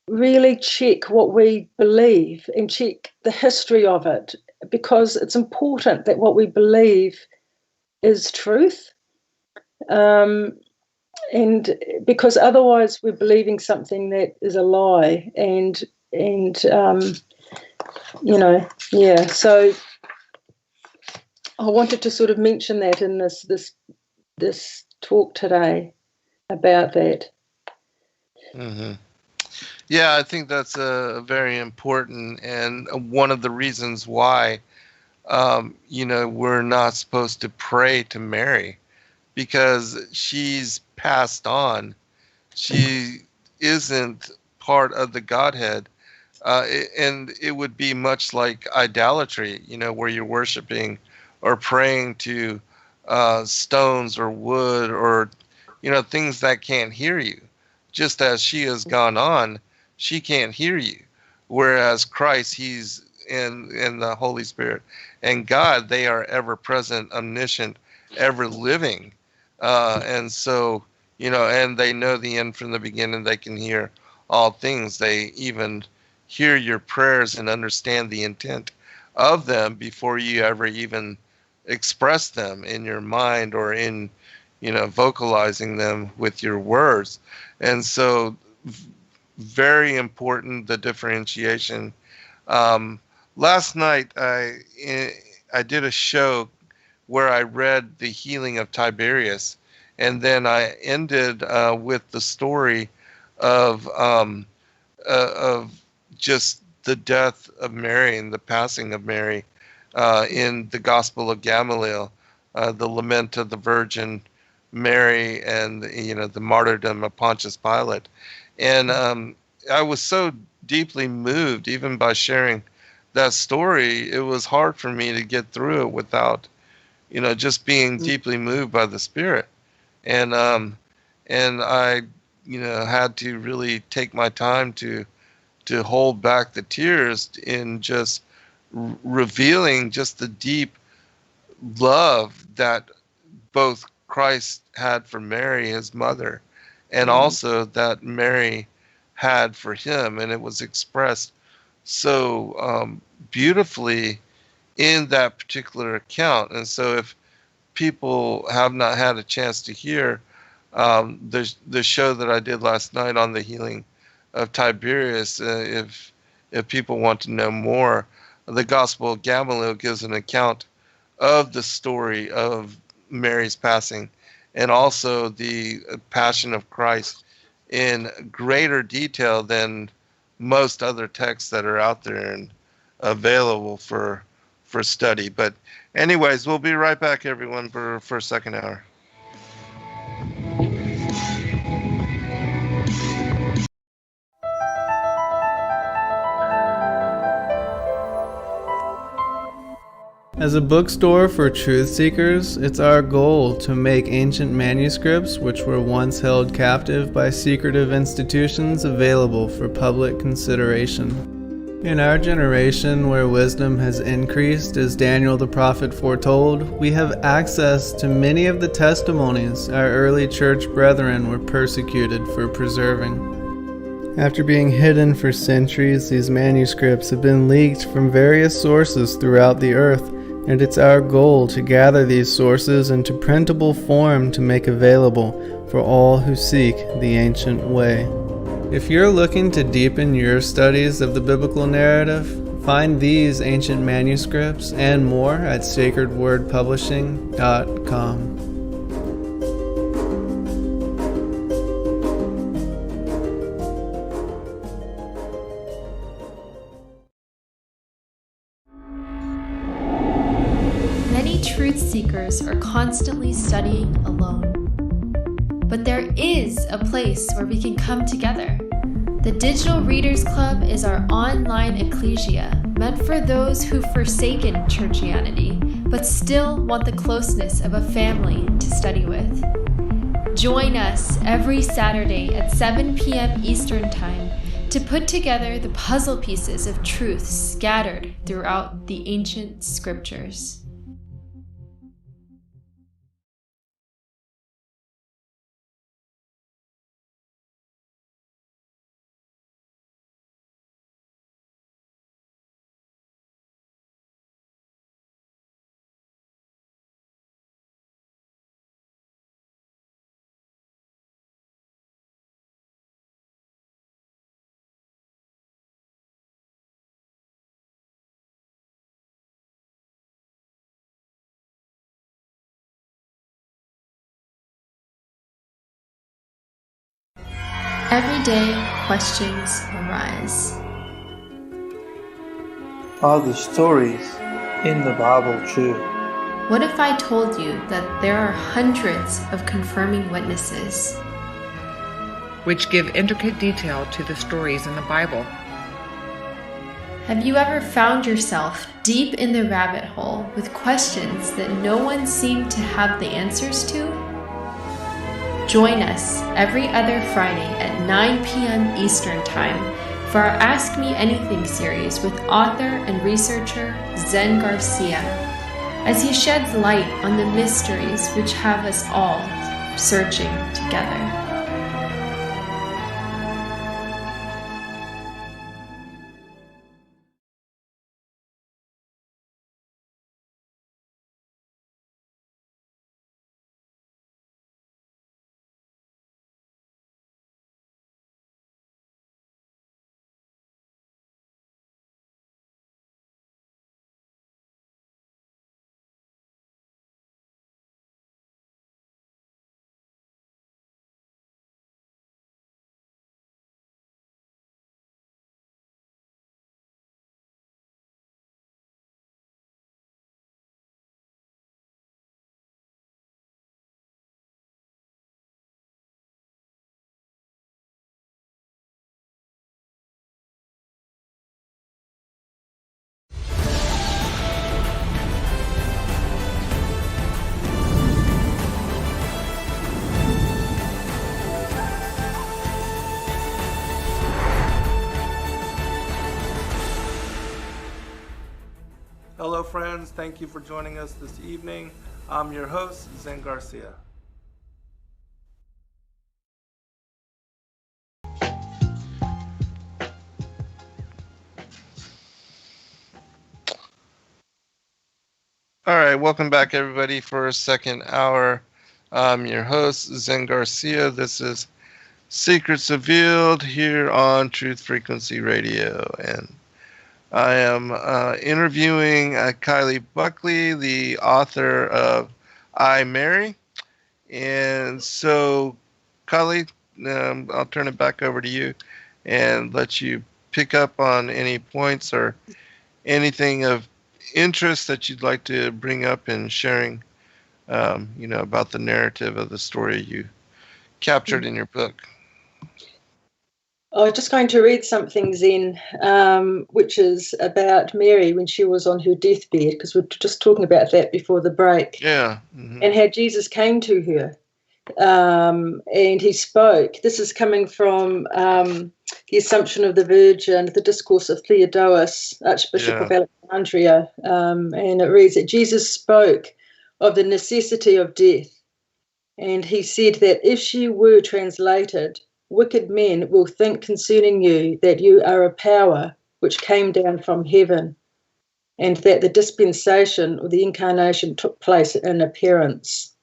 really check what we believe and check the history of it, because it's important that what we believe is truth, and because otherwise we're believing something that is a lie, and So I wanted to sort of mention that in this talk today about that. Mm-hmm. Yeah, I think that's very important, and one of the reasons why, we're not supposed to pray to Mary, because she's passed on. She isn't part of the Godhead, and it would be much like idolatry, where you're worshiping or praying to stones or wood or, things that can't hear you. Just as she has gone on, she can't hear you. Whereas Christ, he's in the Holy Spirit and God, they are ever present, omniscient, ever living. And so, and they know the end from the beginning. They can hear all things. They even hear your prayers and understand the intent of them before you ever even express them in your mind or in, vocalizing them with your words. And so very important, the differentiation. Last night, I did a show where I read the healing of Tiberius, and then I ended with the story of just the death of Mary and the passing of Mary in the Gospel of Gamaliel, the lament of the Virgin Mary, and the martyrdom of Pontius Pilate. And I was so deeply moved, even by sharing that story. It was hard for me to get through it without, just being deeply moved by the Spirit. And I, had to really take my time to hold back the tears in just revealing just the deep love that both Christ had for Mary, his mother, and also that Mary had for him. And it was expressed so beautifully in that particular account. And so if people have not had a chance to hear the show that I did last night on the healing of Tiberius, if people want to know more, the Gospel of Gamaliel gives an account of the story of Mary's passing and also the passion of Christ in greater detail than most other texts that are out there and available for study. But anyways, we'll be right back, everyone, for second hour. As a bookstore for truth seekers, it's our goal to make ancient manuscripts which were once held captive by secretive institutions available for public consideration. In our generation, where wisdom has increased, as Daniel the prophet foretold, we have access to many of the testimonies our early church brethren were persecuted for preserving. After being hidden for centuries, these manuscripts have been leaked from various sources throughout the earth, and it's our goal to gather these sources into printable form to make available for all who seek the ancient way. If you're looking to deepen your studies of the biblical narrative, find these ancient manuscripts and more at sacredwordpublishing.com. Many truth seekers are constantly studying alone. But there is a place where we can come together. The Digital Readers Club is our online ecclesia meant for those who've forsaken churchianity but still want the closeness of a family to study with. Join us every Saturday at 7 p.m. Eastern Time to put together the puzzle pieces of truth scattered throughout the ancient scriptures. Every day, questions arise. Are the stories in the Bible true? What if I told you that there are hundreds of confirming witnesses? which give intricate detail to the stories in the Bible. Have you ever found yourself deep in the rabbit hole with questions that no one seemed to have the answers to? Join us every other Friday at 9 p.m. Eastern Time for our Ask Me Anything series with author and researcher Zen Garcia, as he sheds light on the mysteries which have us all searching together. Hello friends, thank you for joining us this evening. I'm your host, Zen Garcia. All right, welcome back everybody for a second hour. I'm your host, Zen Garcia. This is Secrets Revealed here on Truth Frequency Radio. And I am interviewing Kylee Buckley, the author of I, Mary. And so, Kylee, I'll turn it back over to you and let you pick up on any points or anything of interest that you'd like to bring up in sharing, about the narrative of the story you captured in your book. I was just going to read something, Zen, which is about Mary when she was on her deathbed, because we were just talking about that before the break. Yeah. Mm-hmm. And how Jesus came to her. And he spoke. This is coming from the Assumption of the Virgin, the Discourse of Theodorus, Archbishop of Alexandria. And it reads that Jesus spoke of the necessity of death. And he said that if she were translated, wicked men will think concerning you that you are a power which came down from heaven, and that the dispensation or the incarnation took place in appearance.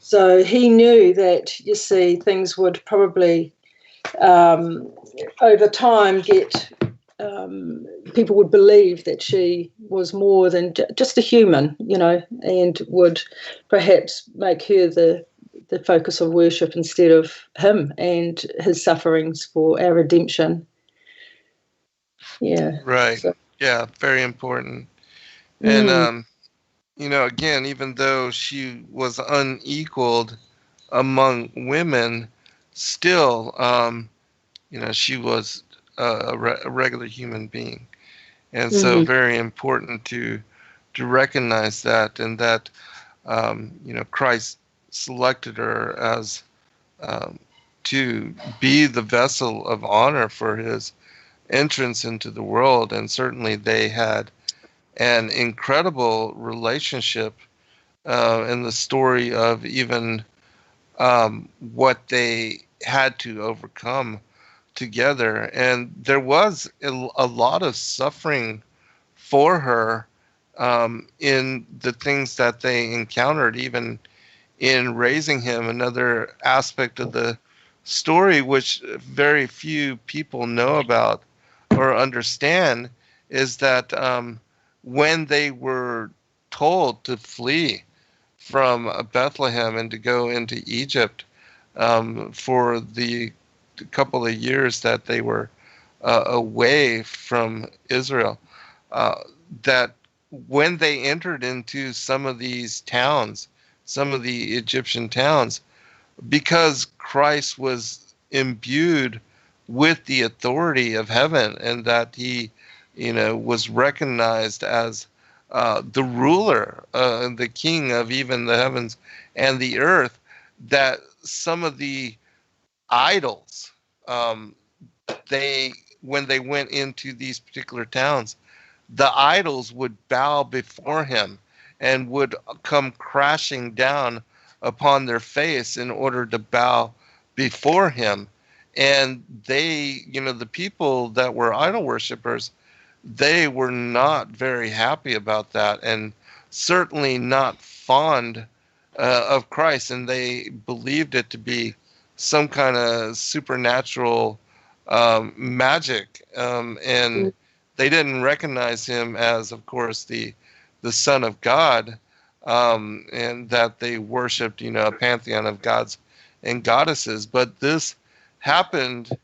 So he knew that, you see, things would probably, over time, people would believe that she was more than just a human, and would perhaps make her the focus of worship instead of him and his sufferings for our redemption. Yeah. Right. So, yeah, very important. And, again, even though she was unequaled among women, still, she was a regular human being. And so very important to recognize that, and that, Christ selected her as to be the vessel of honor for his entrance into the world. And certainly they had an incredible relationship in the story of even what they had to overcome together. And there was a lot of suffering for her in the things that they encountered, even in raising him. Another aspect of the story, which very few people know about or understand, is that when they were told to flee from Bethlehem and to go into Egypt for the couple of years that they were away from Israel, that when they entered into some of these towns, some of the Egyptian towns, because Christ was imbued with the authority of heaven, and that he, was recognized as the ruler, the king of even the heavens and the earth, that some of the idols, when they went into these particular towns, the idols would bow before him and would come crashing down upon their face in order to bow before him. And they, the people that were idol worshipers, they were not very happy about that, and certainly not fond of Christ. And they believed it to be some kind of supernatural magic. And they didn't recognize him as, of course, the Son of God, and that they worshipped, a pantheon of gods and goddesses. But this happened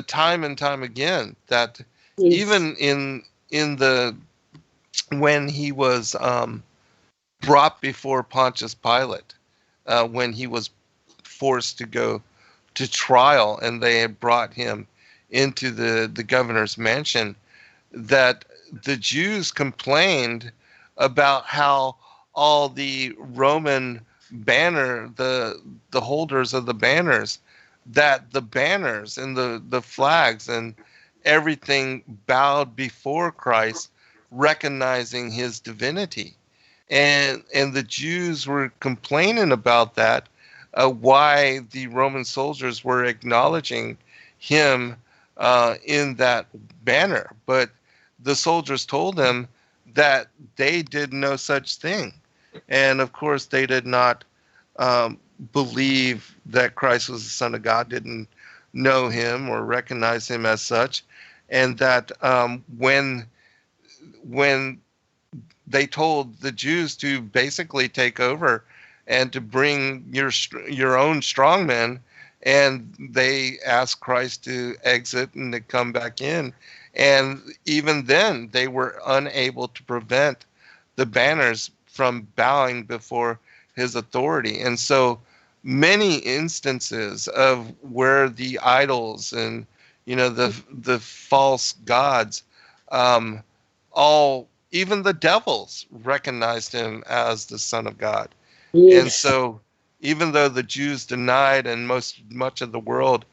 time and time again, that even in the when he was brought before Pontius Pilate, when he was forced to go to trial, and they had brought him into the governor's mansion, that the Jews complained about how all the Roman banner, the holders of the banners, that the banners and the flags and everything bowed before Christ, recognizing his divinity. And the Jews were complaining about that, why the Roman soldiers were acknowledging him in that banner. But the soldiers told them that they did no such thing. And of course, they did not believe that Christ was the Son of God, didn't know him or recognize him as such. And that when they told the Jews to basically take over and to bring your own strongmen, and they asked Christ to exit and to come back in. And even then, they were unable to prevent the banners from bowing before his authority. And so many instances of where the idols and, the false gods, all, even the devils recognized him as the Son of God. Yes. And so even though the Jews denied and much of the world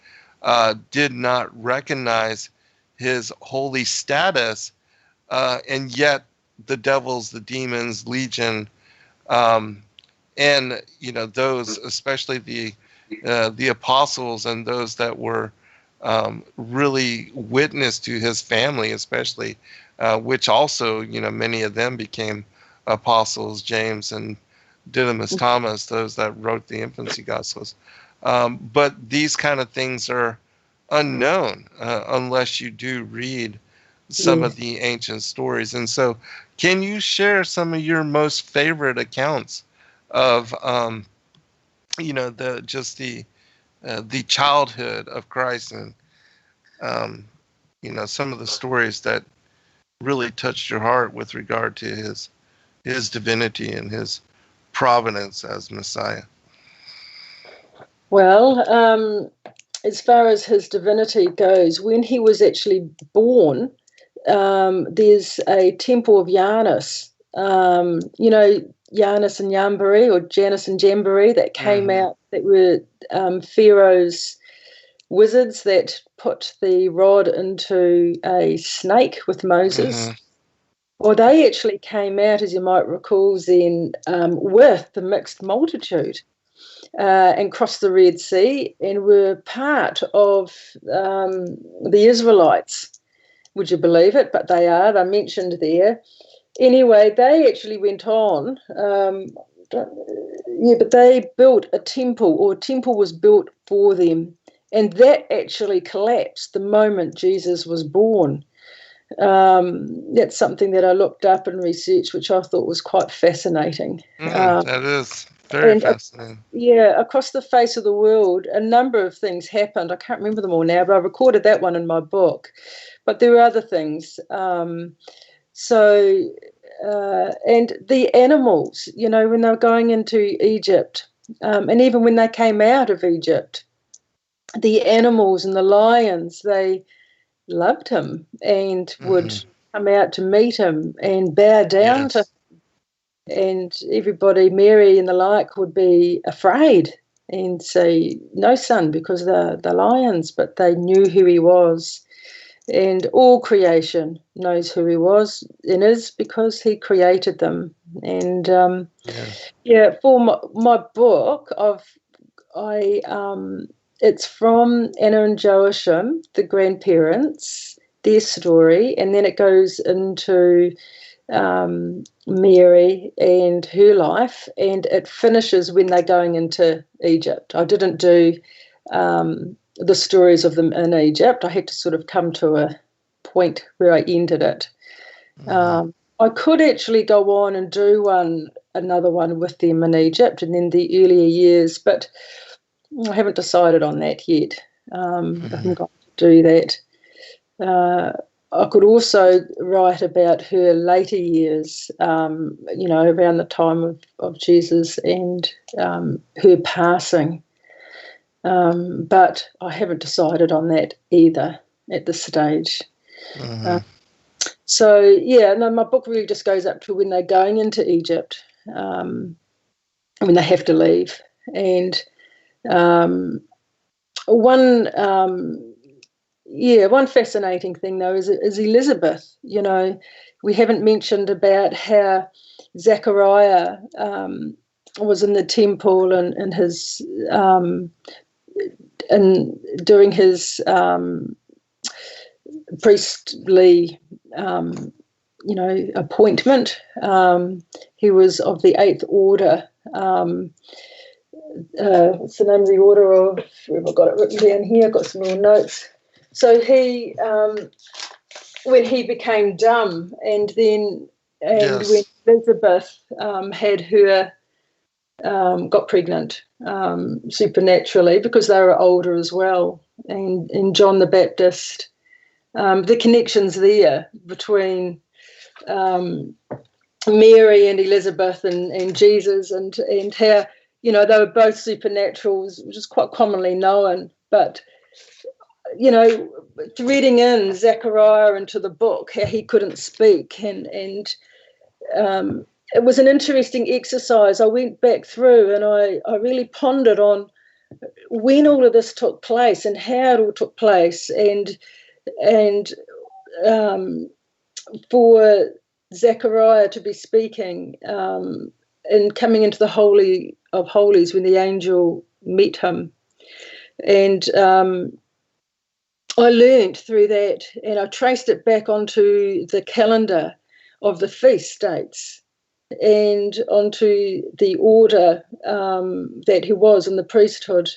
did not recognize his holy status, and yet the devils, the demons, legion, and those, especially the apostles and those that were really witness to his family, especially, which also many of them became apostles, James and Didymus Thomas, those that wrote the infancy gospels. But these kind of things are unknown unless you do read some of the ancient stories. And so, can you share some of your most favorite accounts of the childhood of Christ, and some of the stories that really touched your heart with regard to his divinity and his providence as Messiah? Well, as far as his divinity goes, when he was actually born, there's a temple of Janus. Janus and Jambare, or Janus and Jambare, that came out, that were Pharaoh's wizards that put the rod into a snake with Moses. Well, they actually came out, as you might recall, then with the mixed multitude and crossed the Red Sea and were part of the Israelites. Would you believe it? But they're mentioned there. Anyway, they actually went on. But they built a temple, or a temple was built for them. And that actually collapsed the moment Jesus was born. That's something that I looked up and researched, which I thought was quite fascinating. That is very fascinating. Across the face of the world, a number of things happened. I can't remember them all now, but I recorded that one in my book. But there were other things. And the animals, when they were going into Egypt, and even when they came out of Egypt, the animals and the lions, they loved him and would come out to meet him and bow down to him. And everybody, Mary and the like, would be afraid and say, "No, son," because they're lions, but they knew who he was. And all creation knows who he was and is, because he created them. And for my book, it's from Anna and Joachim, the grandparents, their story, and then it goes into Mary and her life, and it finishes when they're going into Egypt. I didn't do the stories of them in Egypt. I had to sort of come to a point where I ended it. I could actually go on and do another one with them in Egypt and then the earlier years, but I haven't decided on that yet. I haven't got to do that. I could also write about her later years, around the time of Jesus and her passing. But I haven't decided on that either at this stage. My book really just goes up to when they're going into Egypt, when they have to leave. And one fascinating thing, though, is Elizabeth. We haven't mentioned about how Zechariah was in the temple and his and during his priestly appointment. He was of the 8th order. What's the name of the order of? I've got it written down here. I've got some little notes. So he, when he became dumb, and when Elizabeth had her, got pregnant supernaturally, because they were older as well, and John the Baptist, the connections there between Mary and Elizabeth and Jesus, and how they were both supernaturals, which is quite commonly known. But, reading in Zechariah into the book, how he couldn't speak, and it was an interesting exercise. I went back through and I really pondered on when all of this took place and how it all took place, and for Zechariah to be speaking and coming into the Holy of Holies when the angel met him. And I learned through that, and I traced it back onto the calendar of the feast dates and onto the order that he was in the priesthood.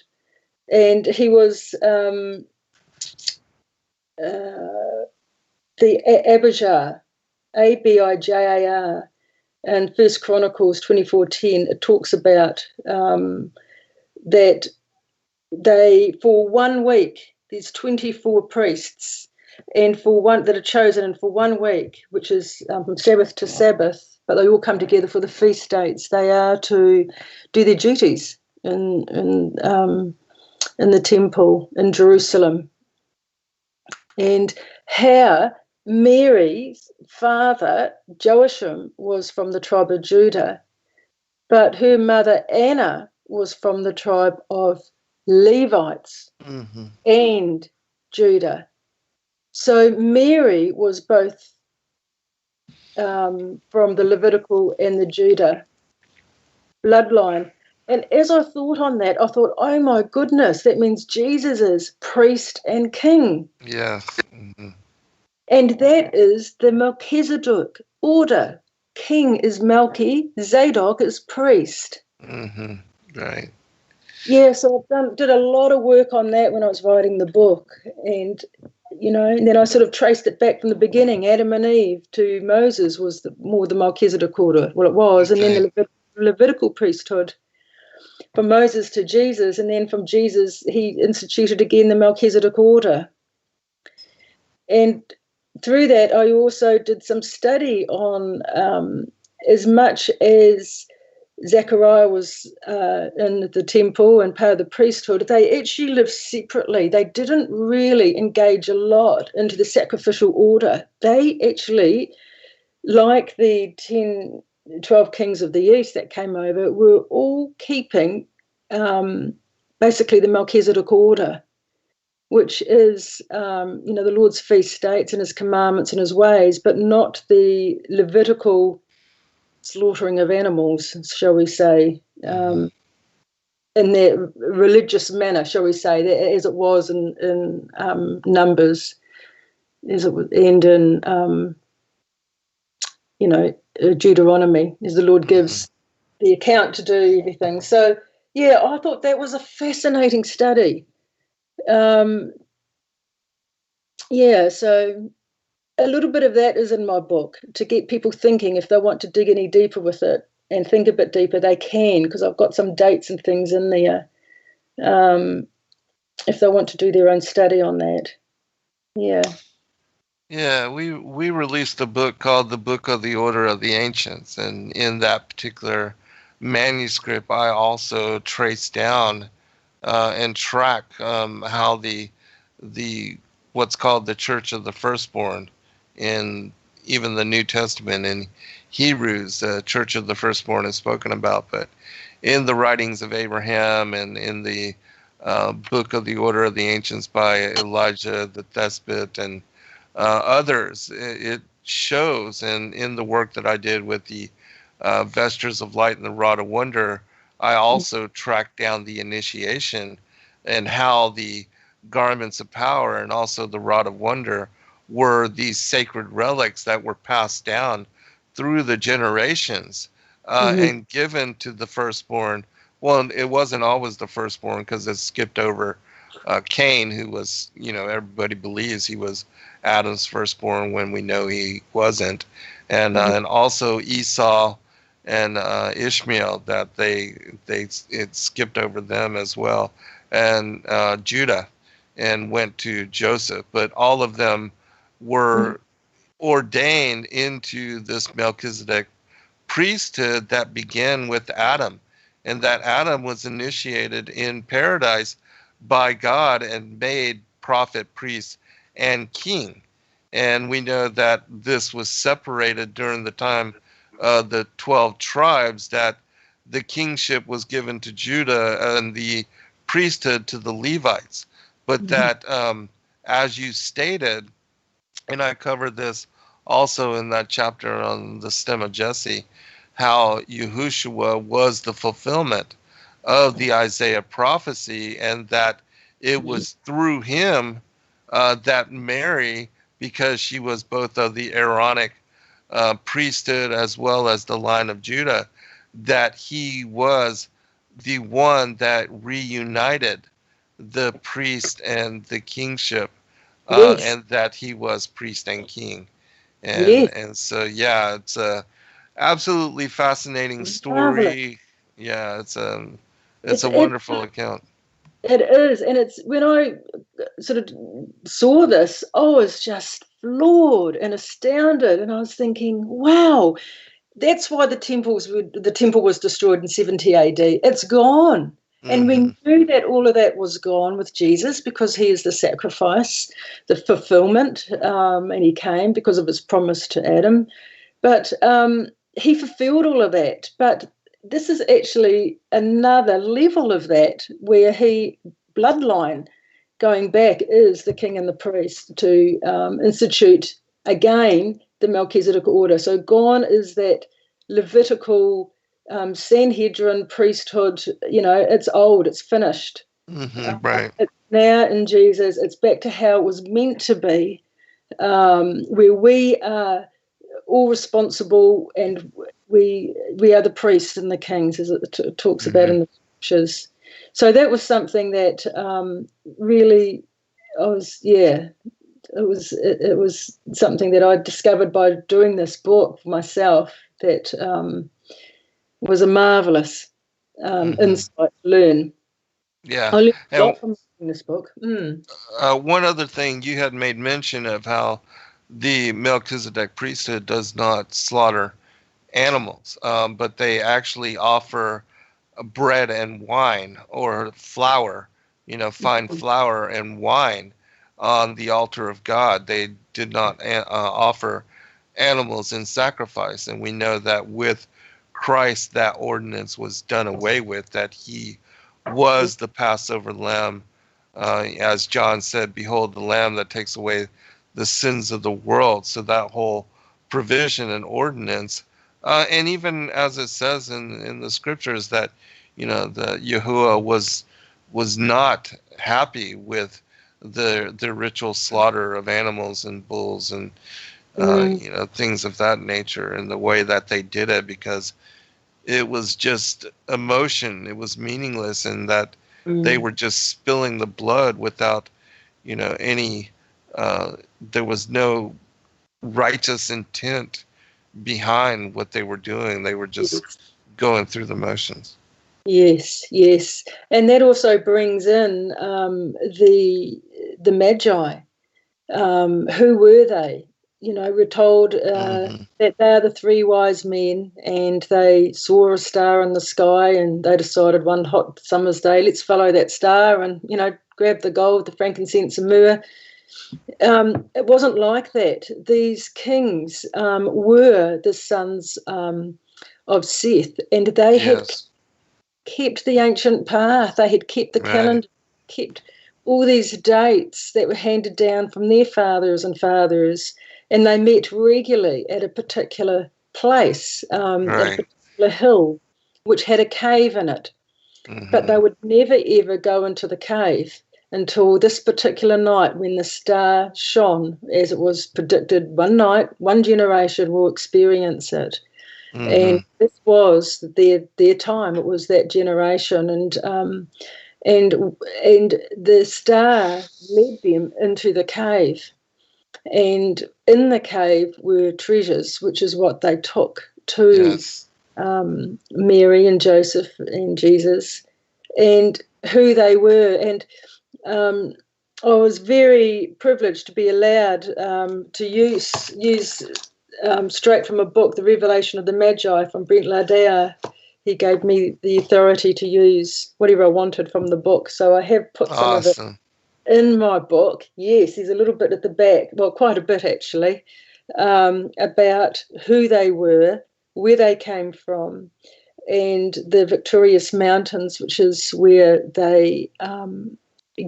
And he was the Abijah, Abijar, and First Chronicles 24:10. It talks about that for 1 week, there's 24 priests, and that are chosen, and for 1 week, which is from Sabbath to Sabbath, but they all come together for the feast dates. They are to do their duties in the temple in Jerusalem. And how Mary's father, Joachim, was from the tribe of Judah, but her mother, Anna, was from the tribe of Levites and Judah. So Mary was both from the Levitical and the Judah bloodline. And as I thought on that, I thought, oh my goodness, that means Jesus is priest and king. Yes. Mm-hmm. And that is the Melchizedek order. King is Melchi, Zadok is priest. Mm-hmm. Right. Yeah, so I did a lot of work on that when I was writing the book. And, and then I sort of traced it back from the beginning. Adam and Eve to Moses was more the Melchizedek order. Well, it was. Okay. And then the Levitical priesthood from Moses to Jesus. And then from Jesus, he instituted again the Melchizedek order. And through that, I also did some study on as much as Zechariah was in the temple and part of the priesthood, they actually lived separately. They didn't really engage a lot into the sacrificial order. They actually, like the 12 kings of the East that came over, were all keeping basically the Melchizedek order, which is, the Lord's feast dates and his commandments and his ways, but not the Levitical slaughtering of animals, shall we say, in their religious manner, shall we say, as it was in Numbers, as it was, and in, Deuteronomy, as the Lord gives the account to do everything. So, yeah, I thought that was a fascinating study. So a little bit of that is in my book to get people thinking. If they want to dig any deeper with it and think a bit deeper, they can, because I've got some dates and things in there if they want to do their own study on that. Yeah, we released a book called The Book of the Order of the Ancients, and in that particular manuscript I also traced down and track how the what's called the Church of the Firstborn in even the New Testament in Hebrews, the Church of the Firstborn is spoken about, but in the writings of Abraham and in the Book of the Order of the Ancients by Elijah the Thespit and others, it shows, and in the work that I did with the Vestures of Light and the Rod of Wonder, I also tracked down the initiation and how the garments of power and also the Rod of Wonder were these sacred relics that were passed down through the generations and given to the firstborn. Well, it wasn't always the firstborn, because it skipped over Cain, who was, everybody believes he was Adam's firstborn when we know he wasn't. And and also Esau and Ishmael, that it skipped over them as well. And Judah, and went to Joseph, but all of them were ordained into this Melchizedek priesthood that began with Adam. and that Adam was initiated in paradise by God and made prophet, priest, and king. And we know that this was separated during the time of the 12 tribes, that the kingship was given to Judah and the priesthood to the Levites. But that, as you stated, and I covered this also in that chapter on the stem of Jesse, how Yahusha was the fulfillment of the Isaiah prophecy, and that it was through him that Mary, because she was both of the Aaronic priesthood as well as the line of Judah, that he was the one that reunited the priest and the kingship, and that he was priest and king. And so, yeah, it's a absolutely fascinating story. Yeah, it's a wonderful account. It is, and it's when I sort of saw this, I was just floored and astounded, and I was thinking, wow, that's why the temple was destroyed in 70 AD. It's gone. And we knew that all of that was gone with Jesus, because he is the sacrifice, the fulfillment, and he came because of his promise to Adam. But he fulfilled all of that. But this is actually another level of that, where bloodline going back is the king and the priest to institute again the Melchizedek order. So gone is that Levitical Sanhedrin priesthood. It's old, it's finished. Right. It's now in Jesus, it's back to how it was meant to be, where we are all responsible, and we are the priests and the kings, as it talks about in the scriptures. So that was something that really, it was something that I discovered by doing this book for myself, that was a marvelous insight to learn. Yeah. I learned a lot from reading this book. One other thing, you had made mention of how the Melchizedek priesthood does not slaughter animals, but they actually offer bread and wine, or flour, fine flour and wine on the altar of God. They did not offer animals in sacrifice. And we know that with Christ, that ordinance was done away with, that he was the Passover lamb. As John said, behold, the lamb that takes away the sins of the world. So that whole provision and ordinance, and even as it says in the scriptures, that the Yahuwah was not happy with the ritual slaughter of animals and bulls and things of that nature, and the way that they did it, because it was just emotion. It was meaningless, and that they were just spilling the blood without any there was no righteous intent behind what they were doing. They were just going through the motions. Yes, and that also brings in the Magi. Who were they? We're told that they are the three wise men, and they saw a star in the sky, and they decided one hot summer's day, let's follow that star and grab the gold, the frankincense, and myrrh. It wasn't like that. These kings were the sons of Seth, and they had kept the ancient path. They had kept the calendar, kept all these dates that were handed down from their fathers and fathers, and they met regularly at a particular place, at a particular hill, which had a cave in it. But they would never, ever go into the cave until this particular night, when the star shone, as it was predicted. One night, one generation will experience it. And this was their time. It was that generation, and the star led them into the cave, and in the cave were treasures, which is what they took to Mary and Joseph and Jesus, and who they were. And I was very privileged to be allowed to use straight from a book, The Revelation of the Magi, from Brent Lardau, he gave me the authority to use whatever I wanted from the book. So I have put some of it in my book. Yes, there's a little bit at the back, well, quite a bit actually, about who they were, where they came from, and the Victorious Mountains, which is where they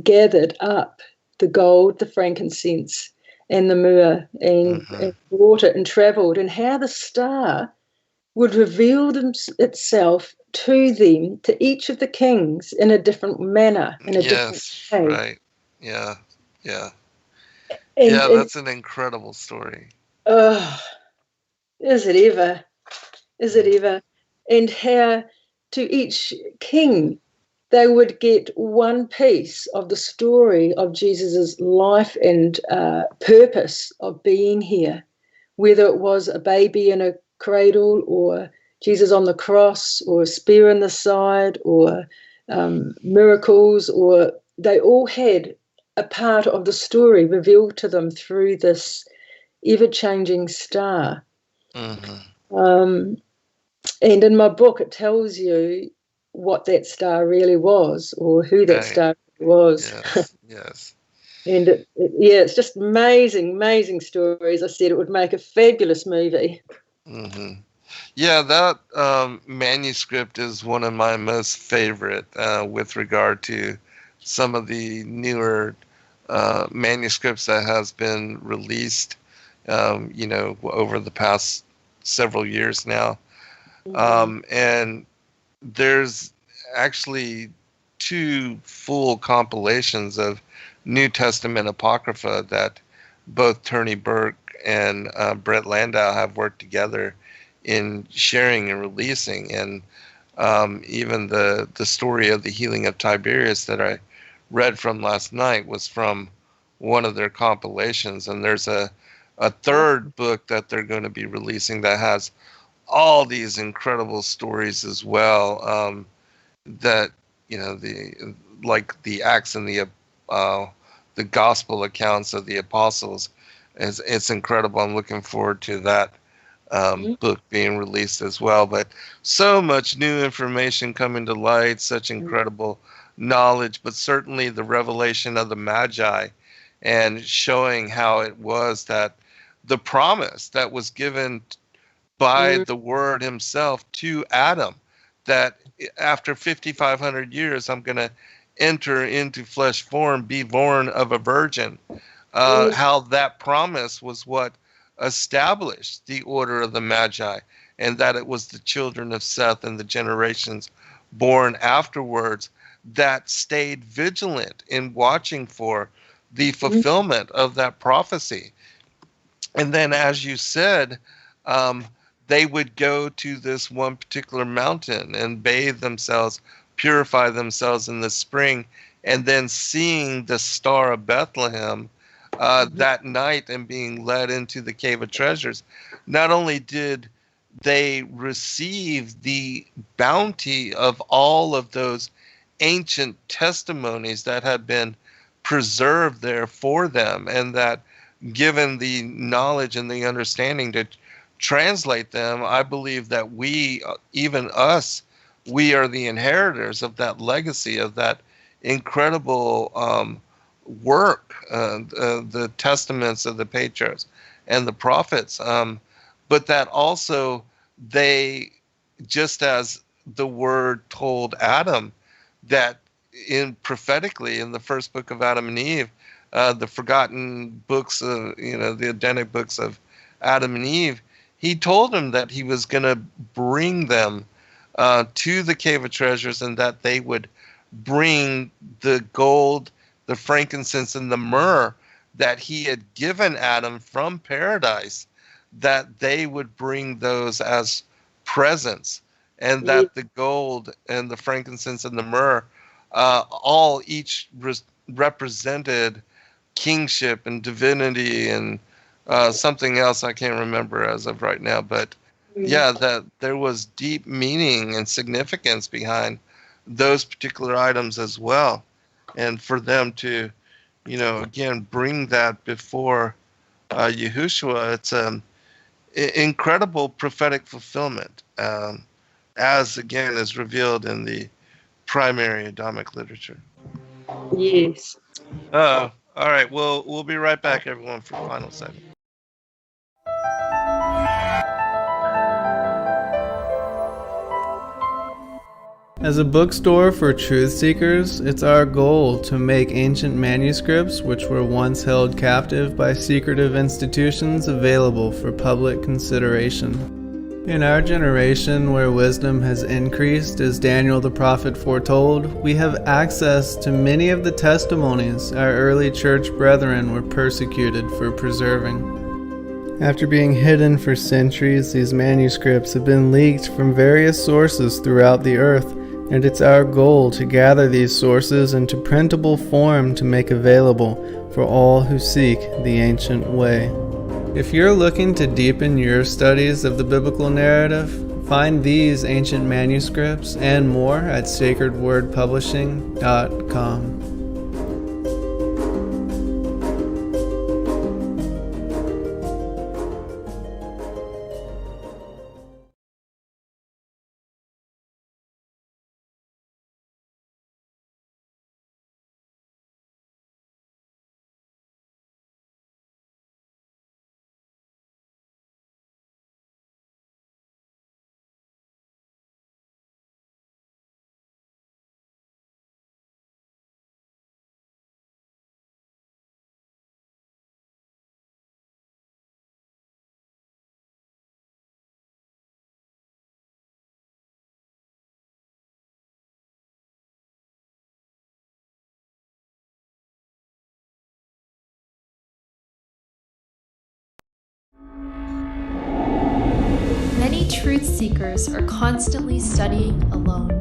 gathered up the gold, the frankincense, and the myrrh, and brought it and travelled, and how the star would reveal itself to them, to each of the kings, in a different manner, in a different way. Right. Yeah. And That's an incredible story. Oh, is it ever? Is it ever? And how to each king they would get one piece of the story of Jesus's life and purpose of being here, whether it was a baby in a cradle, or Jesus on the cross, or a spear in the side, or miracles, or they all had a part of the story revealed to them through this ever-changing star. And in my book, it tells you what that star really was, or who that star was. Yes. And it's just amazing stories. I said it would make a fabulous movie. Yeah, that manuscript is one of my most favorite with regard to some of the newer manuscripts that has been released, over the past several years now. And there's actually 2 full compilations of New Testament Apocrypha that both Turney Burke and Brett Landau have worked together in sharing and releasing. And even the story of the healing of Tiberius that I read from last night was from one of their compilations. And there's a third book that they're going to be releasing that has all these incredible stories as well, that the Acts and the gospel accounts of the apostles. It's incredible. I'm looking forward to that book being released as well. But so much new information coming to light, such incredible knowledge, but certainly the revelation of the Magi, and showing how it was that the promise that was given by the Word himself to Adam, that after 5,500 years, I'm going to enter into flesh form, be born of a virgin. How that promise was what established the order of the Magi, and that it was the children of Seth and the generations born afterwards that stayed vigilant in watching for the fulfillment of that prophecy. And then, as you said, they would go to this one particular mountain and bathe themselves, purify themselves in the spring, and then seeing the Star of Bethlehem that night and being led into the Cave of Treasures. Not only did they receive the bounty of all of those ancient testimonies that had been preserved there for them, and that given the knowledge and the understanding to translate them, I believe that we, even us, we are the inheritors of that legacy, of that incredible work, the testaments of the patriarchs and the prophets. But that also they, just as the Word told Adam, that prophetically in the first book of Adam and Eve, the forgotten books, the Adamic books of Adam and Eve, he told him that he was going to bring them to the Cave of Treasures, and that they would bring the gold, the frankincense, and the myrrh that he had given Adam from paradise, that they would bring those as presents, and that the gold and the frankincense and the myrrh all each represented kingship and divinity and something else I can't remember as of right now, but that there was deep meaning and significance behind those particular items as well. And for them to, again, bring that before Yahusha, it's incredible prophetic fulfillment as again is revealed in the primary Adamic literature. Yes. All right. We'll be right back, everyone, for the final segment. As a bookstore for truth seekers, it's our goal to make ancient manuscripts which were once held captive by secretive institutions available for public consideration. In our generation, where wisdom has increased as Daniel the prophet foretold, we have access to many of the testimonies our early church brethren were persecuted for preserving. After being hidden for centuries, these manuscripts have been leaked from various sources throughout the earth, and it's our goal to gather these sources into printable form to make available for all who seek the ancient way. If you're looking to deepen your studies of the biblical narrative, find these ancient manuscripts and more at sacredwordpublishing.com. Many truth seekers are constantly studying alone.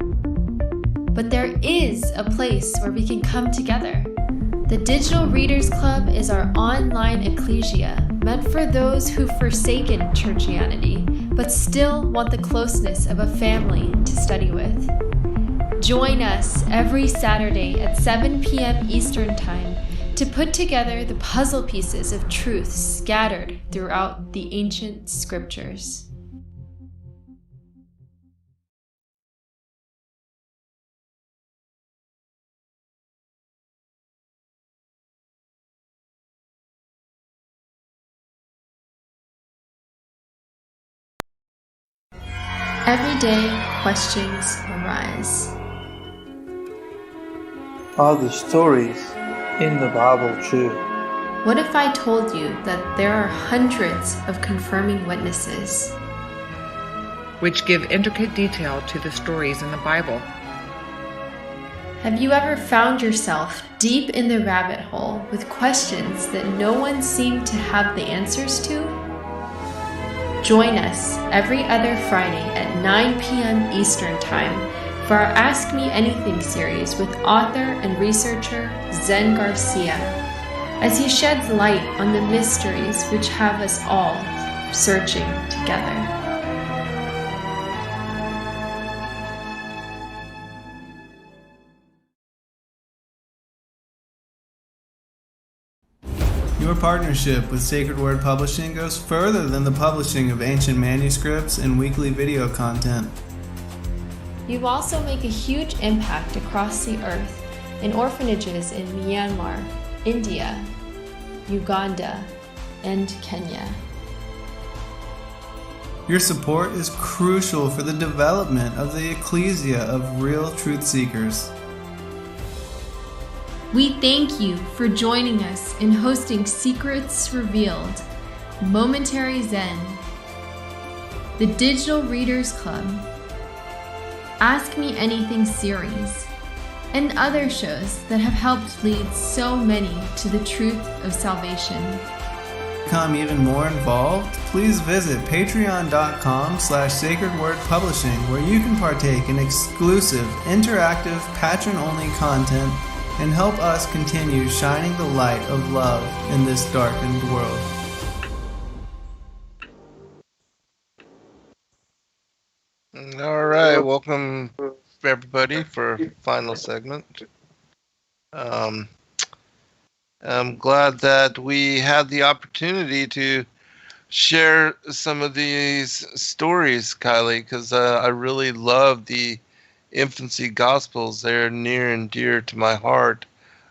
But there is a place where we can come together. The Digital Readers Club is our online ecclesia meant for those who've forsaken churchianity but still want the closeness of a family to study with. Join us every Saturday at 7 p.m. Eastern Time to put together the puzzle pieces of truth scattered throughout the ancient scriptures. Everyday questions arise. Are the stories in the Bible true? What if I told you that there are hundreds of confirming witnesses? which give intricate detail to the stories in the Bible. Have you ever found yourself deep in the rabbit hole with questions that no one seemed to have the answers to? Join us every other Friday at 9 p.m. Eastern Time for our Ask Me Anything series with author and researcher Zen Garcia, as he sheds light on the mysteries which have us all searching together. Your partnership with Sacred Word Publishing goes further than the publishing of ancient manuscripts and weekly video content. You also make a huge impact across the earth in orphanages in Myanmar, India, Uganda, and Kenya. Your support is crucial for the development of the ecclesia of real truth seekers. We thank you for joining us in hosting Secrets Revealed, Momentary Zen, the Digital Readers Club, Ask Me Anything series, and other shows that have helped lead so many to the truth of salvation. To become even more involved, please visit patreon.com/sacredwordpublishing, where you can partake in exclusive, interactive, patron-only content and help us continue shining the light of love in this darkened world. All right, welcome everybody for final segment. I'm glad that we had the opportunity to share some of these stories, Kylee, because I really love the infancy gospels. They're near and dear to my heart.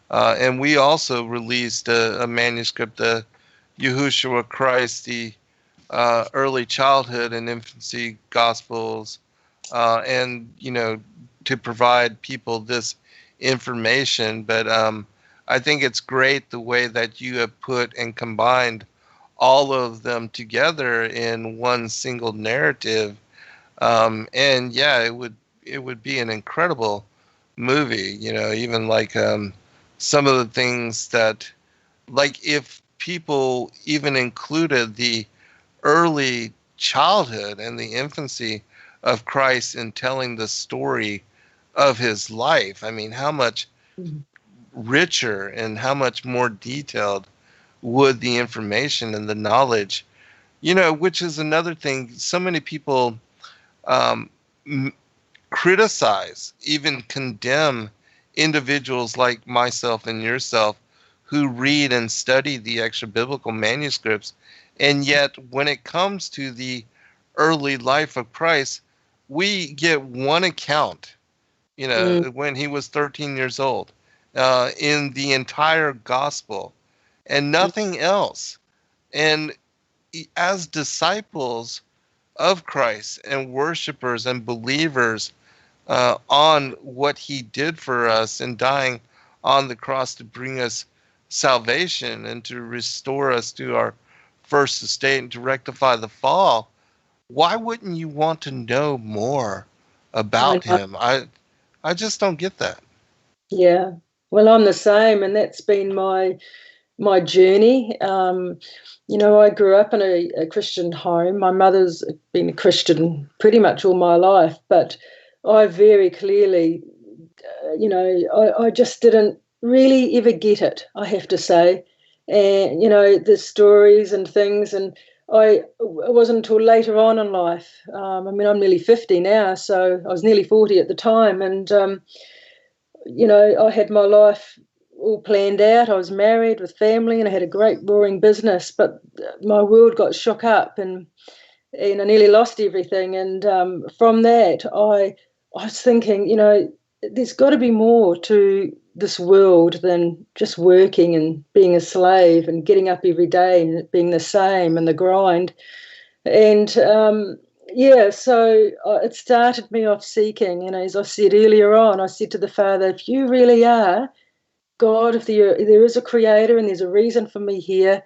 And we also released a manuscript, the Yahusha Christ, the early childhood and infancy gospels, and to provide people this information. But I think it's great the way that you have put and combined all of them together in one single narrative. And yeah, it would be an incredible movie. Even like some of the things that, like, if people even included the early childhood and the infancy of Christ in telling the story of his life, I mean, how much richer and how much more detailed would the information and the knowledge, which is another thing. So many people um, criticize, even condemn individuals like myself and yourself who read and study the extra biblical manuscripts. And yet, when it comes to the early life of Christ, we get one account, when he was 13 years old, in the entire gospel, and nothing else. And as disciples of Christ and worshipers and believers on what he did for us and dying on the cross to bring us salvation and to restore us to our first estate and to rectify the fall, why wouldn't you want to know more about him? I just don't get that. Yeah, well, I'm the same, and that's been my journey. I grew up in a Christian home. My mother's been a Christian pretty much all my life, but I very clearly, I just didn't really ever get it, I have to say. And, the stories and things, and it wasn't until later on in life. I'm nearly 50 now, so I was nearly 40 at the time, and I had my life all planned out. I was married with family and I had a great roaring business, but my world got shook up and I nearly lost everything. And from that, I was thinking, there's got to be more to this world than just working and being a slave and getting up every day and it being the same and the grind. And so it started me off seeking. As I said earlier on, I said to the Father, if you really are God, if there is a creator and there's a reason for me here,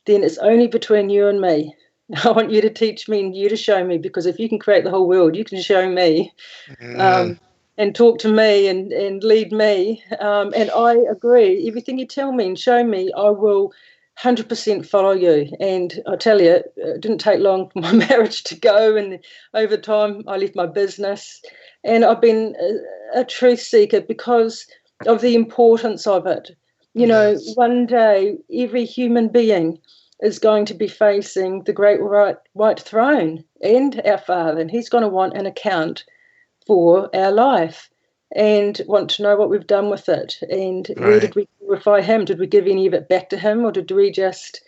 then it's only between you and me. I want you to teach me and you to show me, because if you can create the whole world, you can show me and talk to me and lead me. And I agree. Everything you tell me and show me, I will 100% follow you. And I tell you, it didn't take long for my marriage to go. And over time, I left my business. And I've been a truth seeker because of the importance of it. Yes. One day, every human being is going to be facing the great white throne and our Father, and he's going to want an account for our life and want to know what we've done with it. And where did we glorify him? Did we give any of it back to him, or did we just,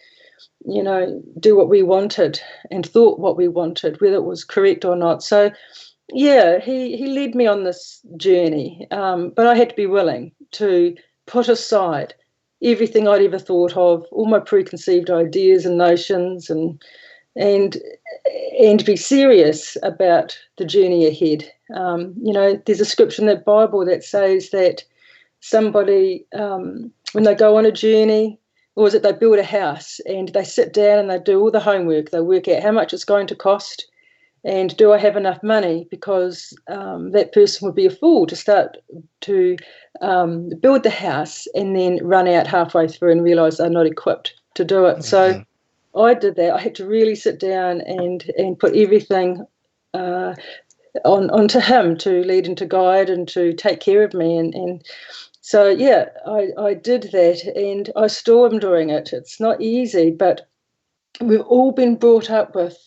do what we wanted and thought what we wanted, whether it was correct or not? So, yeah, he led me on this journey, but I had to be willing to put aside everything I'd ever thought of, all my preconceived ideas and notions, and be serious about the journey ahead. There's a scripture in the Bible that says that somebody, when they go on a journey, or is it they build a house and they sit down and they do all the homework, they work out how much it's going to cost, and do I have enough money? Because that person would be a fool to start to build the house and then run out halfway through and realise they're not equipped to do it. So I did that. I had to really sit down and put everything onto him to lead and to guide and to take care of me. And so, yeah, I did that, and I still am doing it. It's not easy, but we've all been brought up with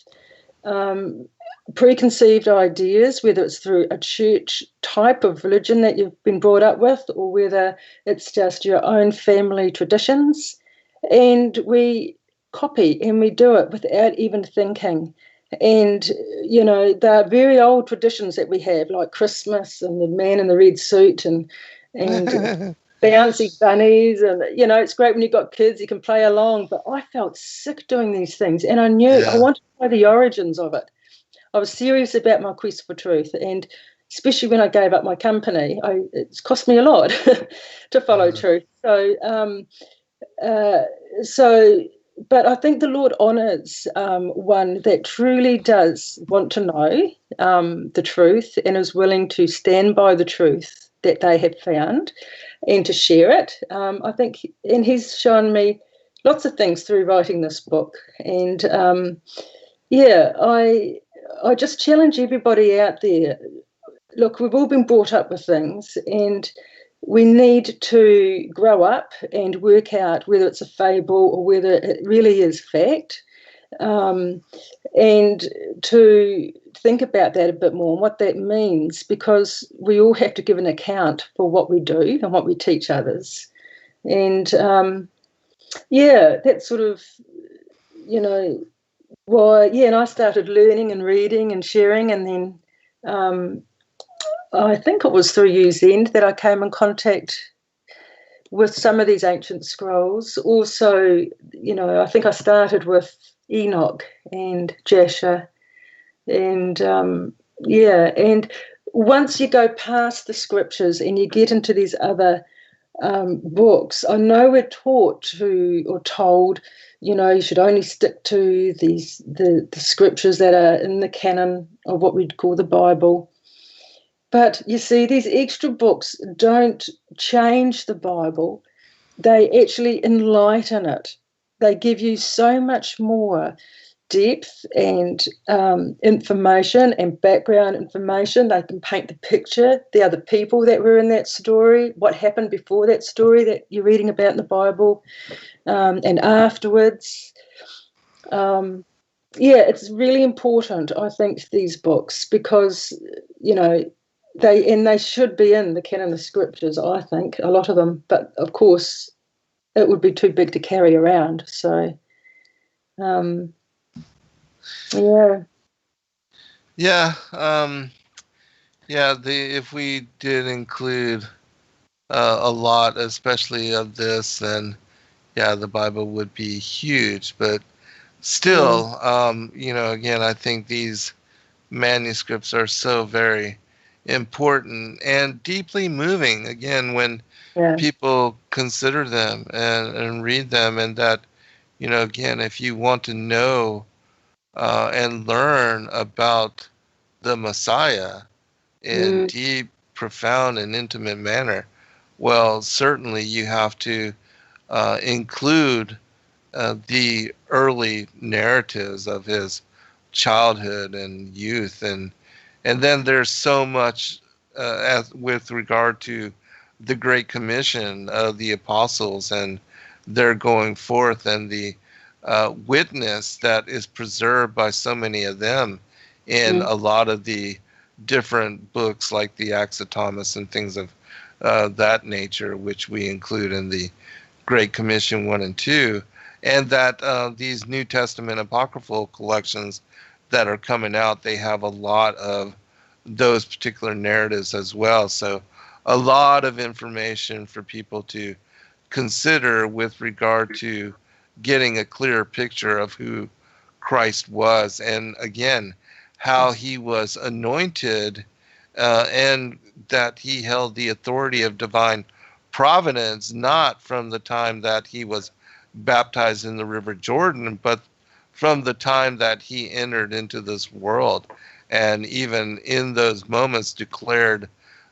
preconceived ideas, whether it's through a church type of religion that you've been brought up with, or whether it's just your own family traditions. And we copy, and we do it without even thinking. And, you know, there are very old traditions that we have, like Christmas and the man in the red suit and bouncy bunnies. And, you know, it's great when you've got kids, you can play along. But I felt sick doing these things, and I knew I wanted to know the origins of it. I was serious about my quest for truth, and especially when I gave up my company, it's cost me a lot to follow truth. But I think the Lord honours one that truly does want to know the truth and is willing to stand by the truth that they have found and to share it. I think, and He's shown me lots of things through writing this book. And I just challenge everybody out there. Look, we've all been brought up with things, and we need to grow up and work out whether it's a fable or whether it really is fact, and to think about that a bit more and what that means, because we all have to give an account for what we do and what we teach others. And, that's sort of, you know, and I started learning and reading and sharing, and then I think it was through you, Zen, that I came in contact with some of these ancient scrolls. Also, you know, I think I started with Enoch and Jasher. And, and once you go past the scriptures and you get into these other books, I know we're taught or told, you know, you should only stick to the scriptures that are in the canon of what we'd call the Bible. But you see, these extra books don't change the Bible. They actually enlighten it. They give you so much more depth and information and background information. They can paint the picture, the other people that were in that story, what happened before that story that you're reading about in the Bible, and afterwards. It's really important, I think, these books, because, you know, they should be in the canon of scriptures, I think, a lot of them. But, of course, it would be too big to carry around. So, if we did include a lot, especially of this, then the Bible would be huge. But still, again, I think these manuscripts are so very important and deeply moving, again, when people consider them and read them. And that, you know, again, if you want to know and learn about the Messiah in deep, profound, and intimate manner, well, certainly you have to include the early narratives of his childhood and youth, and then there's so much as with regard to the Great Commission of the apostles and their going forth, and the witness that is preserved by so many of them in a lot of the different books, like the Acts of Thomas and things of that nature, which we include in the Great Commission 1 and 2, and that these New Testament apocryphal collections that are coming out, they have a lot of those particular narratives as well. So a lot of information for people to consider with regard to getting a clearer picture of who Christ was, and again, how he was anointed, and that he held the authority of divine providence, not from the time that he was baptized in the River Jordan, but from the time that he entered into this world, and even in those moments declared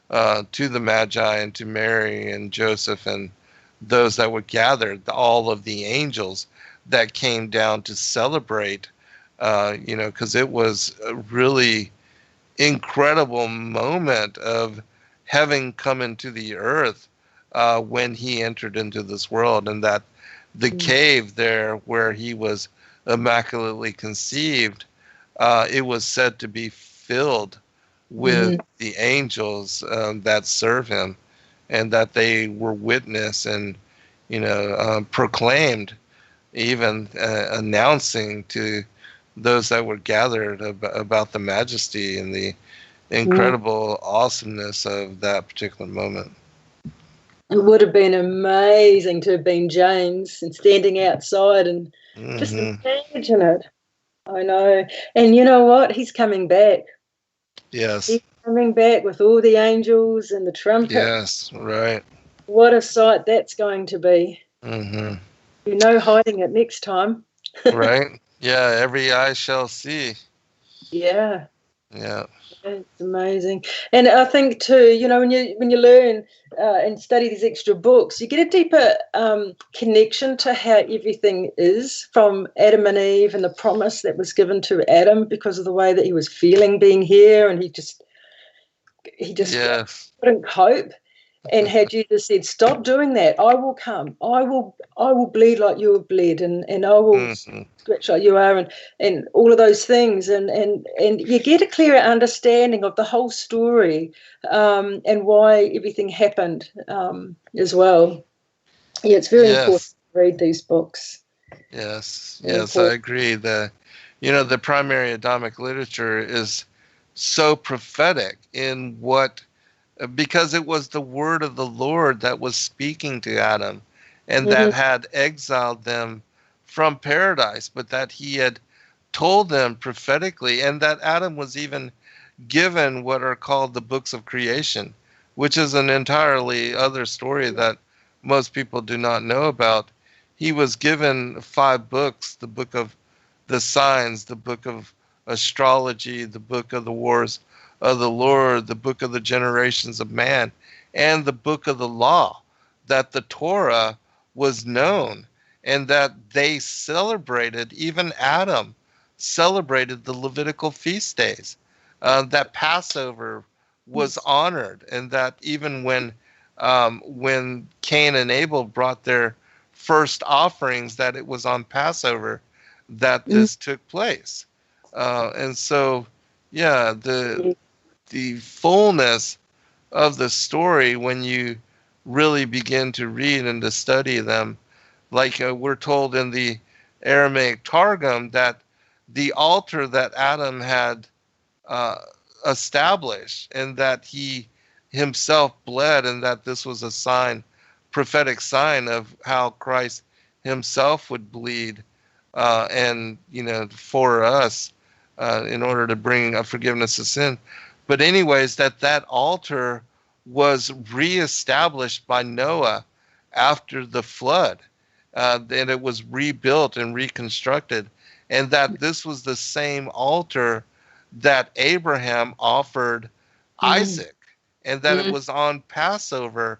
to the Magi and to Mary and Joseph and those that were gathered, all of the angels that came down to celebrate, because it was a really incredible moment of having come into the earth when he entered into this world, and that the cave there where he was immaculately conceived, it was said to be filled with the angels that serve him, and that they were witness and proclaimed even announcing to those that were gathered about the majesty and the incredible awesomeness of that particular moment. It would have been amazing to have been James and standing outside and just imagine it. I know. And you know what? He's coming back. Yes. He's coming back with all the angels and the trumpet. Yes, right. What a sight that's going to be. No hiding it next time. Right? Yeah, every eye shall see. Yeah. Yeah. It's amazing. And I think too, when you learn and study these extra books, you get a deeper connection to how everything is, from Adam and Eve and the promise that was given to Adam because of the way that he was feeling being here, and he just couldn't cope. And had Jesus said, "Stop doing that. I will come. I will bleed like you have bled, and I will scratch like you are," and all of those things, and you get a clearer understanding of the whole story, and why everything happened, as well. Yeah, it's very important to read these books. Yes, I agree. The primary Adamic literature is so prophetic in what. Because it was the word of the Lord that was speaking to Adam, and that had exiled them from paradise, but that he had told them prophetically, and that Adam was even given what are called the books of creation, which is an entirely other story that most people do not know about. He was given 5 books: the book of the signs, the book of astrology, the book of the wars of the Lord, the book of the generations of man, and the book of the law, that the Torah was known, and that they celebrated, even Adam celebrated the Levitical feast days, that Passover was honored, and that even when Cain and Abel brought their first offerings, that it was on Passover that this took place. And so, yeah, the fullness of the story, when you really begin to read and to study them, like we're told in the Aramaic Targum, that the altar that Adam had established, and that he himself bled, and that this was a sign, prophetic sign of how Christ himself would bleed, and for us, in order to bring a forgiveness of sin. But anyways, that altar was reestablished by Noah after the flood, and it was rebuilt and reconstructed, and that this was the same altar that Abraham offered Isaac, and that it was on Passover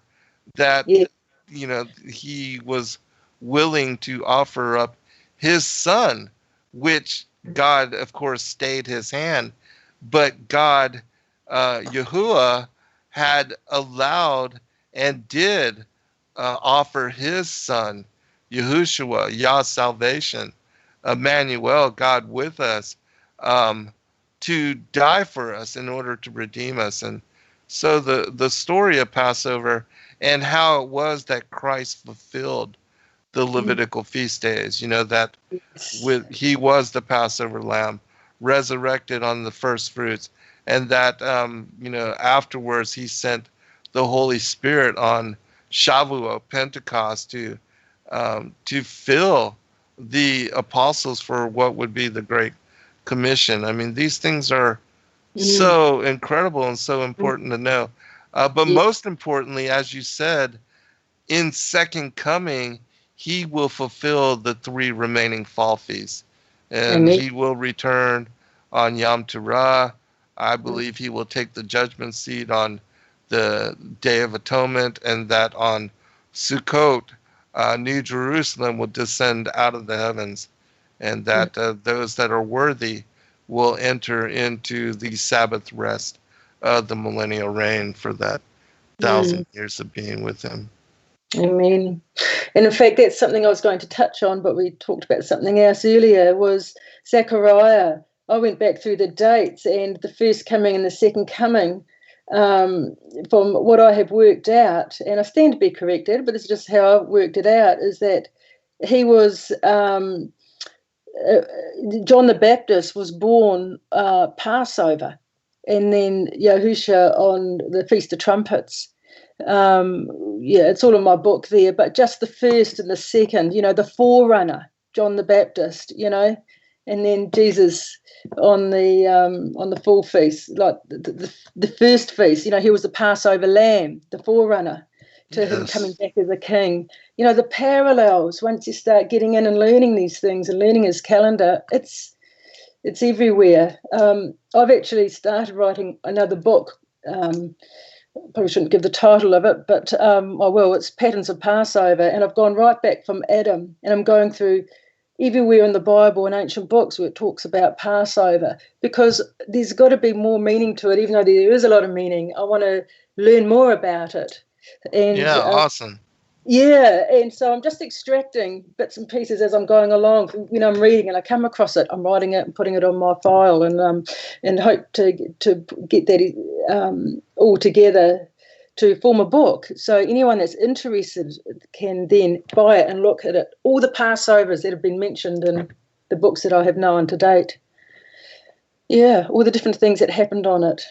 that he was willing to offer up his son, which God, of course, stayed his hand, but God, Yahuwah, had allowed and did offer his son, Yahusha, Yah salvation, Emmanuel, God with us, to die for us in order to redeem us. And so the story of Passover and how it was that Christ fulfilled the Levitical feast days, that he was the Passover lamb, resurrected on the first fruits, and that afterwards he sent the Holy Spirit on Shavuot, Pentecost, to fill the apostles for what would be the Great Commission. I mean, these things are so incredible and so important to know. But most importantly, as you said, in Second Coming, he will fulfill the 3 remaining fall feasts. And he will return on Yom Teruah. I believe he will take the judgment seat on the Day of Atonement, and that on Sukkot, New Jerusalem will descend out of the heavens, and that those that are worthy will enter into the Sabbath rest of the millennial reign for that 1,000 years of being with him. Amen. And in fact, that's something I was going to touch on, but we talked about something else earlier, was Zechariah. I went back through the dates, and the first coming and the second coming, from what I have worked out, and I stand to be corrected, but this is just how I've worked it out, is that he was John the Baptist was born Passover, and then Yahusha on the Feast of Trumpets. It's all in my book there, but just the first and the second, the forerunner, John the Baptist, and then Jesus on the full feast, like the first feast, he was the Passover lamb, the forerunner to him coming back as a king. The parallels, once you start getting in and learning these things and learning his calendar, it's everywhere. I've actually started writing another book. Probably shouldn't give the title of it, but I will. It's Patterns of Passover, and I've gone right back from Adam, and I'm going through everywhere in the Bible and ancient books where it talks about Passover, because there's got to be more meaning to it, even though there is a lot of meaning. I want to learn more about it. And awesome. Yeah, and so I'm just extracting bits and pieces as I'm going along. I'm reading and I come across it, I'm writing it and putting it on my file, and hope to get that all together to form a book. So anyone that's interested can then buy it and look at it, all the Passovers that have been mentioned in the books that I have known to date. Yeah, all the different things that happened on it.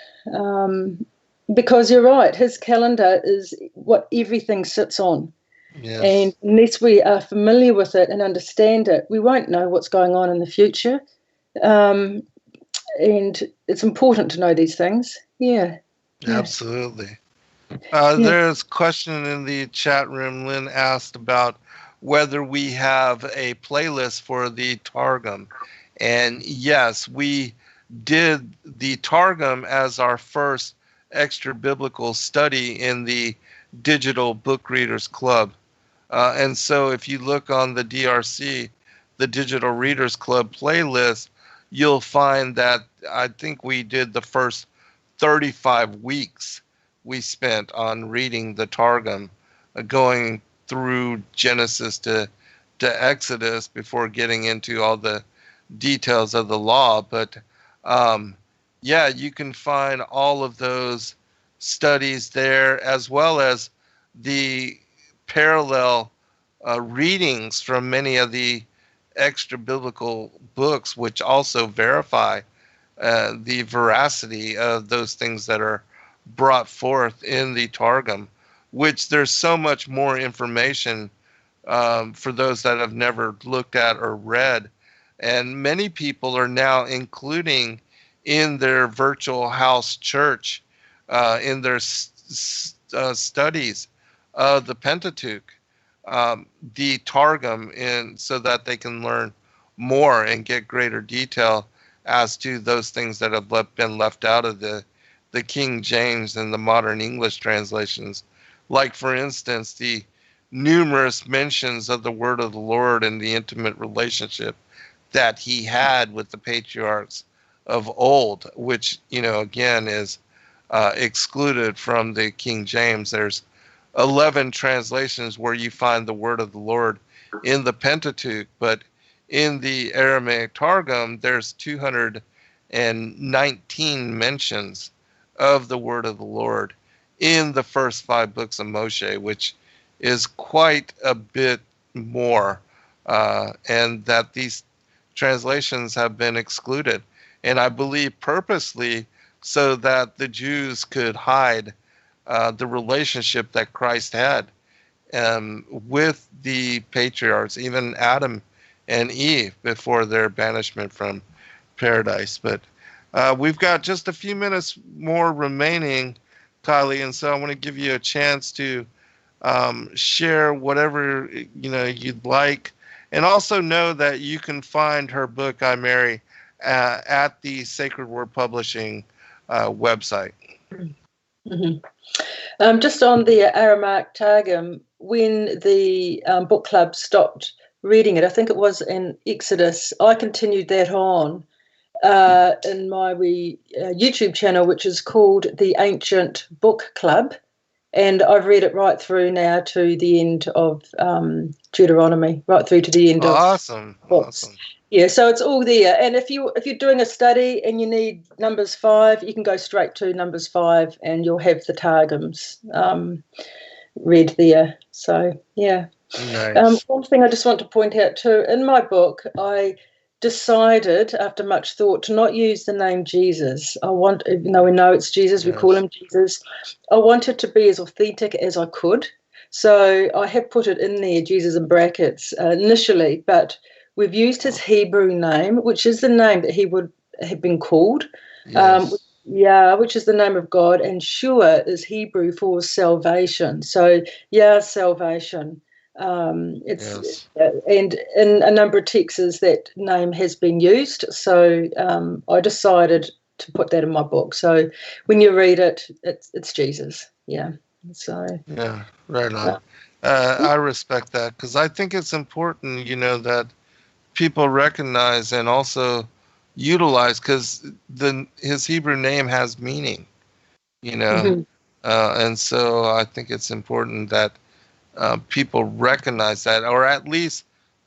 Because you're right, his calendar is what everything sits on. Yes. And unless we are familiar with it and understand it, we won't know what's going on in the future. And it's important to know these things. Yeah. Absolutely. There's a question in the chat room. Lynn asked about whether we have a playlist for the Targum. And yes, we did the Targum as our first extra biblical study in the Digital Book Readers Club. And so if you look on the DRC, the Digital Readers Club playlist, you'll find that I think we did the first 35 weeks we spent on reading the Targum, going through Genesis to Exodus before getting into all the details of the law. But you can find all of those studies there, as well as the parallel readings from many of the extra biblical books, which also verify the veracity of those things that are brought forth in the Targum, which there's so much more information for those that have never looked at or read. And many people are now including in their virtual house church, in their studies of the Pentateuch, the Targum, so that they can learn more and get greater detail as to those things that have been left out of the King James and the modern English translations. Like, for instance, the numerous mentions of the word of the Lord and the intimate relationship that he had with the patriarchs of old, which, again, is excluded from the King James. There's 11 translations where you find the word of the Lord in the Pentateuch, but in the Aramaic Targum, there's 219 mentions of the word of the Lord in the first 5 books of Moshe, which is quite a bit more, and that these translations have been excluded, and I believe purposely so that the Jews could hide the relationship that Christ had with the patriarchs, even Adam and Eve, before their banishment from paradise. But we've got just a few minutes more remaining, Kylee, and so I want to give you a chance to share whatever you'd like, and also know that you can find her book, I Mary, at the Sacred Word Publishing website. Mm-hmm. Just on the Aramaic Targum, when the book club stopped reading it, I think it was in Exodus, I continued that on in my YouTube channel, which is called the Ancient Book Club, and I've read it right through now to the end of Deuteronomy, right through to the end of books. Awesome. Yeah, so it's all there. And if you're doing a study and you need Numbers 5, you can go straight to Numbers 5 and you'll have the Targums read there. So, yeah. Nice. One thing I just want to point out too, in my book, I decided after much thought to not use the name Jesus. Even though we know it's Jesus, we call him Jesus. I wanted to be as authentic as I could. So I have put it in there, Jesus in brackets, initially, but we've used his Hebrew name, which is the name that he would have been called. Yes. Which is the name of God, and Shua is Hebrew for salvation. So, salvation. Yes. And in a number of texts that name has been used. So I decided to put that in my book. So when you read it, it's Jesus. Yeah. So Yeah, right on. I respect that because I think it's important, that people recognize and also utilize, because his Hebrew name has meaning, mhm. and so I think it's important that people recognize that, or at least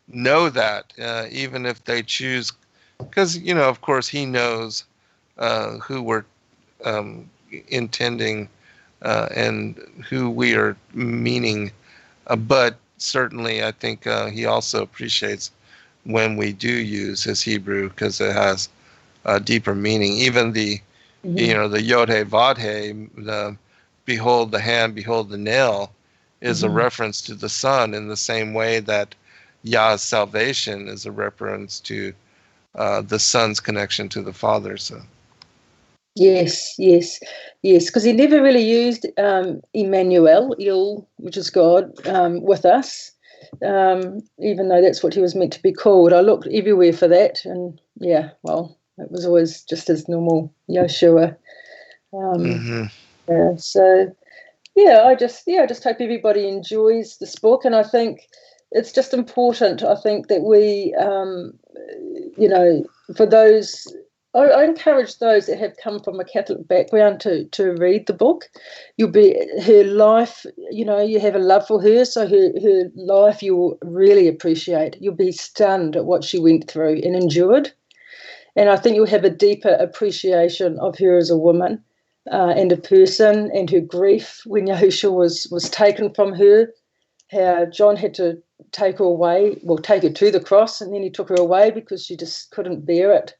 know that, even if they choose, because of course he knows who we're intending and who we are meaning, but certainly I think he also appreciates when we do use his Hebrew, because it has a deeper meaning. Even the the Yod He Vod He, the behold the hand, behold the nail, is a reference to the Son, in the same way that Yah's salvation is a reference to the Son's connection to the Father. So Yes, because he never really used Emmanuel, which is God, with us, even though that's what he was meant to be called. I looked everywhere for that, and it was always just his normal Yahusha. I just hope everybody enjoys this book, and I think it's just important. I think that we, for those. I encourage those that have come from a Catholic background to read the book. You'll be her life, you have a love for her, so her life you'll really appreciate. You'll be stunned at what she went through and endured. And I think you'll have a deeper appreciation of her as a woman and a person, and her grief when Yahusha was taken from her, how John had to take her to the cross, and then he took her away because she just couldn't bear it.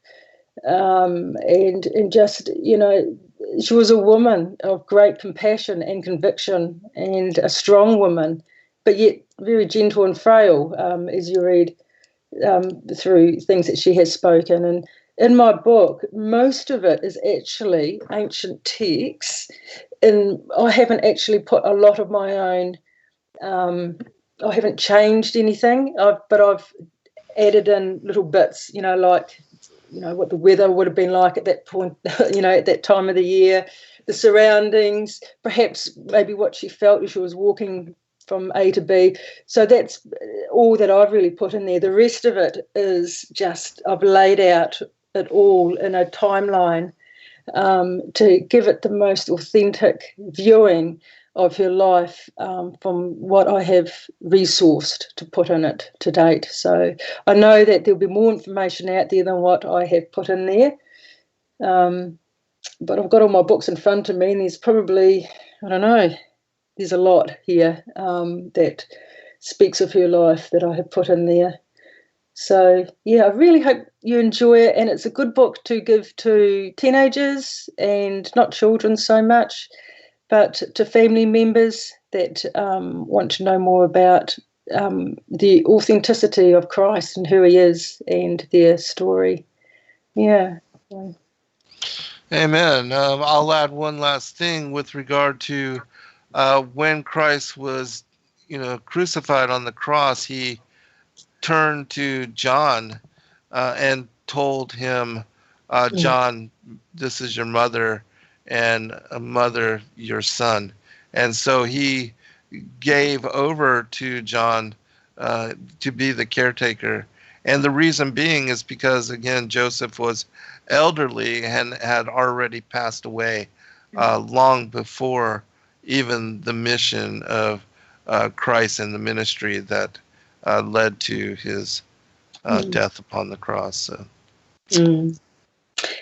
And just, she was a woman of great compassion and conviction, and a strong woman, but yet very gentle and frail, as you read through things that she has spoken. And in my book, most of it is actually ancient texts, and I haven't actually put a lot of my own, I haven't changed anything, but I've added in little bits, like what the weather would have been like at that point, at that time of the year, the surroundings, perhaps maybe what she felt as she was walking from A to B. So that's all that I've really put in there. The rest of it is just, I've laid out it all in a timeline to give it the most authentic viewing of her life from what I have resourced to put in it to date. So I know that there'll be more information out there than what I have put in there. But I've got all my books in front of me, and there's probably, I don't know, there's a lot here that speaks of her life that I have put in there. So, I really hope you enjoy it, and it's a good book to give to teenagers, and not children so much, but to family members that want to know more about the authenticity of Christ and who he is and their story. Yeah. Amen. I'll add one last thing with regard to when Christ was, crucified on the cross. He turned to John and told him, John, this is your mother, and mother, your son. And so he gave over to John to be the caretaker. And the reason being is because, again, Joseph was elderly and had already passed away long before even the mission of Christ and the ministry that led to his death upon the cross. So.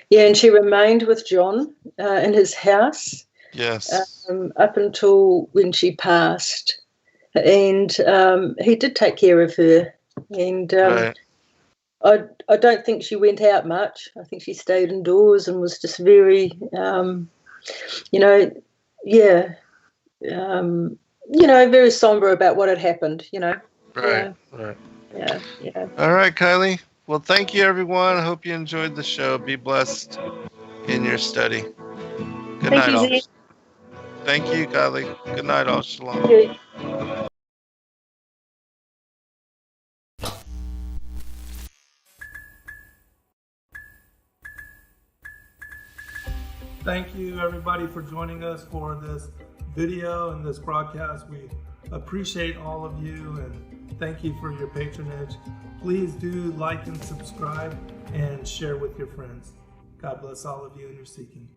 Yeah, and she remained with John in his house. Yes. Up until when she passed. and he did take care of her. And Right. I don't think she went out much. I think she stayed indoors and was just very, very somber about what had happened. Right. Yeah. All right, Kylee. Well, thank you, everyone. I hope you enjoyed the show. Be blessed in your study. Good Thank night, you, all. Zen. Thank you, Kylee. Good night, all. Shalom. Yeah. Thank you, everybody, for joining us for this video and this broadcast. We appreciate all of you and thank you for your patronage. Please do like and subscribe and share with your friends. God bless all of you in your seeking.